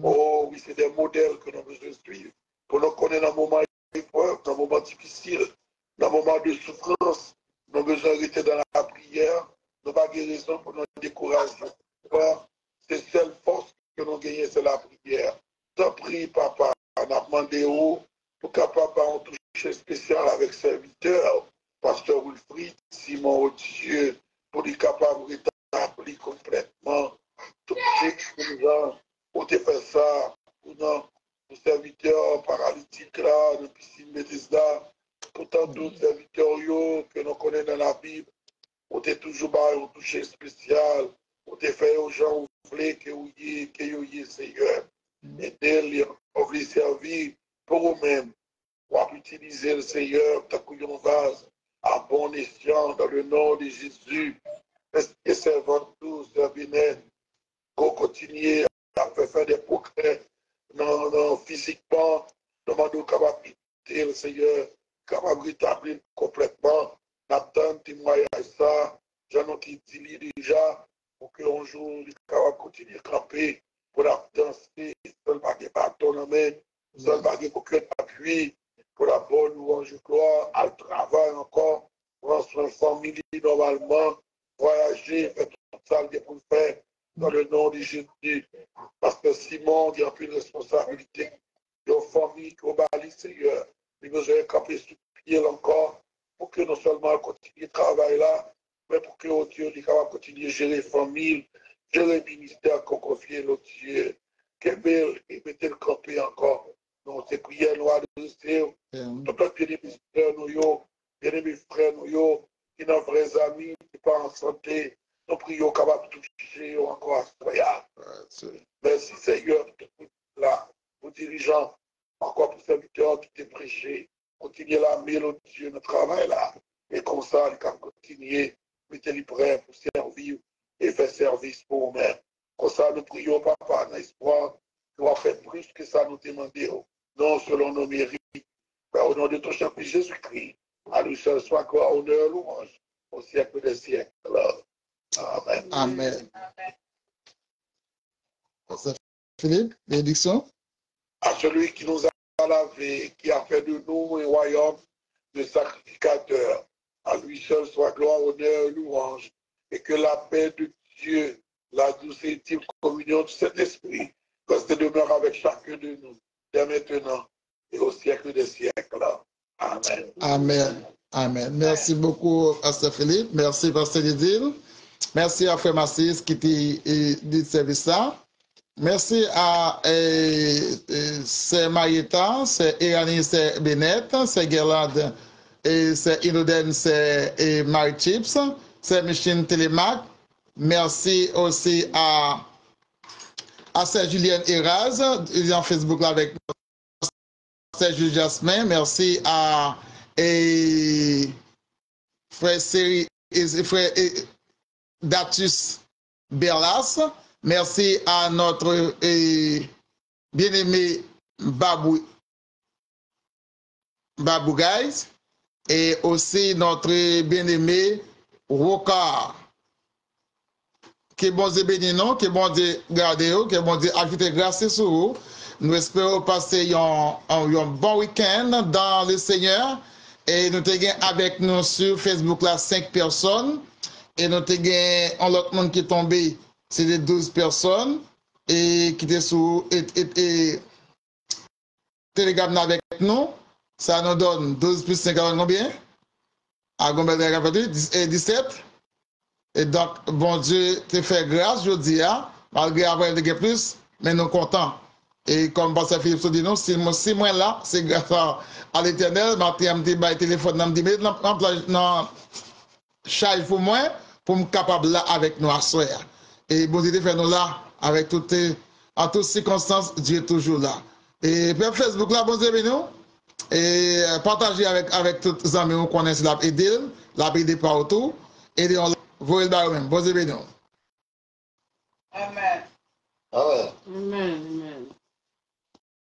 Oh oui, c'est des modèles que nous avons besoin de suivre. Pour nous connaître dans un moment d'épreuve, dans un moment difficile, dans un moment de souffrance, nous avons besoin de rester dans la prière. Nous n'avons pas de raison pour nous décourager. C'est la seule force que nous gagnons, c'est la prière. T'en prie, papa, on a demandé pour que papa ait un toucher spécial avec serviteur, pasteur Wilfried, Simon, oh Dieu, pour être capable de rétablir complètement tout ce gens pour te faire ça, pour nos serviteurs paralytiques là, de piscine Bethesda, pour tant d'autres serviteurs que nous connaissons dans la Bible, pour te toujours un toucher spécial, pour te faire aux gens ouvrir que vous y Seigneur. Aider on veut servir pour eux-mêmes, pour utiliser le Seigneur, ta couillon vase, à bon escient, dans le nom de Jésus. Et servant tous, Bénin, qu'on continue à faire des progrès non, physiquement, demandons capable de le Seigneur, capable de rétablir complètement, n'attend témoignage ça, j'en ai dit déjà, pour qu'un jour, il capable de continuer à camper, pour la danser, seul pas de bâton en main, seul pas de aucun appui, pour la bonne louange de gloire, à le travail encore, prendre soin de famille normalement, voyager, faire tout ça pour le faire, dans le nom de Jésus. Parce que Simon, il a pris une responsabilité. Il y a une famille qui a bali, Seigneur. Il nous a campé sur pied encore, pour que non seulement continue le travail là, mais pour que oh Dieu, il est capable de continuer à gérer la famille, gérer le ministère qu'on confie à notre Dieu. Quel bel, et mettez le campé encore. Donc, c'est prière noire de Dieu. Tout le bien-aimés frères, bien-aimés frères, qui sont vrais amis, qui sont en santé. Nous prions capables de toucher encore à ce merci Seigneur, là, pour dirigeants, encore pour serviteurs qui t'ont prêché. Continuez la mélodie, notre travail là. Et comme ça, il can continuer, mettez-les prêts pour servir et faire service pour eux-mêmes. Comme ça, nous prions, papa, dans l'espoir qu'on va faire plus que ça nous demander, non selon nos mérites, mais au nom de ton cher Fils Jésus-Christ. À lui seul soit gloire, honneur, louange, au siècle des siècles. Amen. Amen. Philippe, bénédiction. À celui qui nous a lavé, qui a fait de nous un royaume de sacrificateurs. À lui seul soit gloire, honneur, louange. Et que la paix de Dieu, la douce et intime communion de cet esprit, reste demeure avec chacun de nous, dès maintenant et au siècle des siècles. Amen. Amen. Amen. Merci beaucoup, Pasteur Philippe. Merci, Pasteur Lidil. Merci à Frère Massis qui dit service ça. Merci à c'est Marietta, c'est Irani, c'est Bennett, c'est Gerland, c'est Inoden, c'est Marie Chips, c'est Michine Télémac. Merci aussi à Sœur Julienne Eraz, il est en Facebook là avec Sœur Jules Jasmin. Merci à Frère Série, Frère Datus Berlas. Merci à notre bien-aimé Babou Guys et aussi notre bien-aimé Rocard. Que bon Dieu bénisse nous, que bon Dieu garde nous, que bon Dieu ajoute grâce sur vous. Nous espérons passer un bon week-end dans le Seigneur Et nous avons avec nous sur Facebook là 5 personnes. Et nous avons l'autre monde qui est tombé, c'est des 12 personnes. Et qui étaient sur Telegram avec nous. Ça nous donne 12 plus 5 combien? À combien de 17. Et donc, bon Dieu te fait grâce, je dis, malgré avoir été plus, mais nous contents. Et comme Pasteur Philippe se dit, non, si moi là, c'est grâce à l'Éternel, je me dis, téléphone, je me dis, non, charge pour moi, pour me capable là avec nous à soir. Et bon Dieu te fait nous là, avec en toutes circonstances, Dieu est toujours là. Et puis Facebook là, bon Dieu, nous. Et partager avec tous les amis qu'on connaît, la aider partout, aider on voyez le même. Bon Dieu, nous. Amen. Ah ouais. Amen.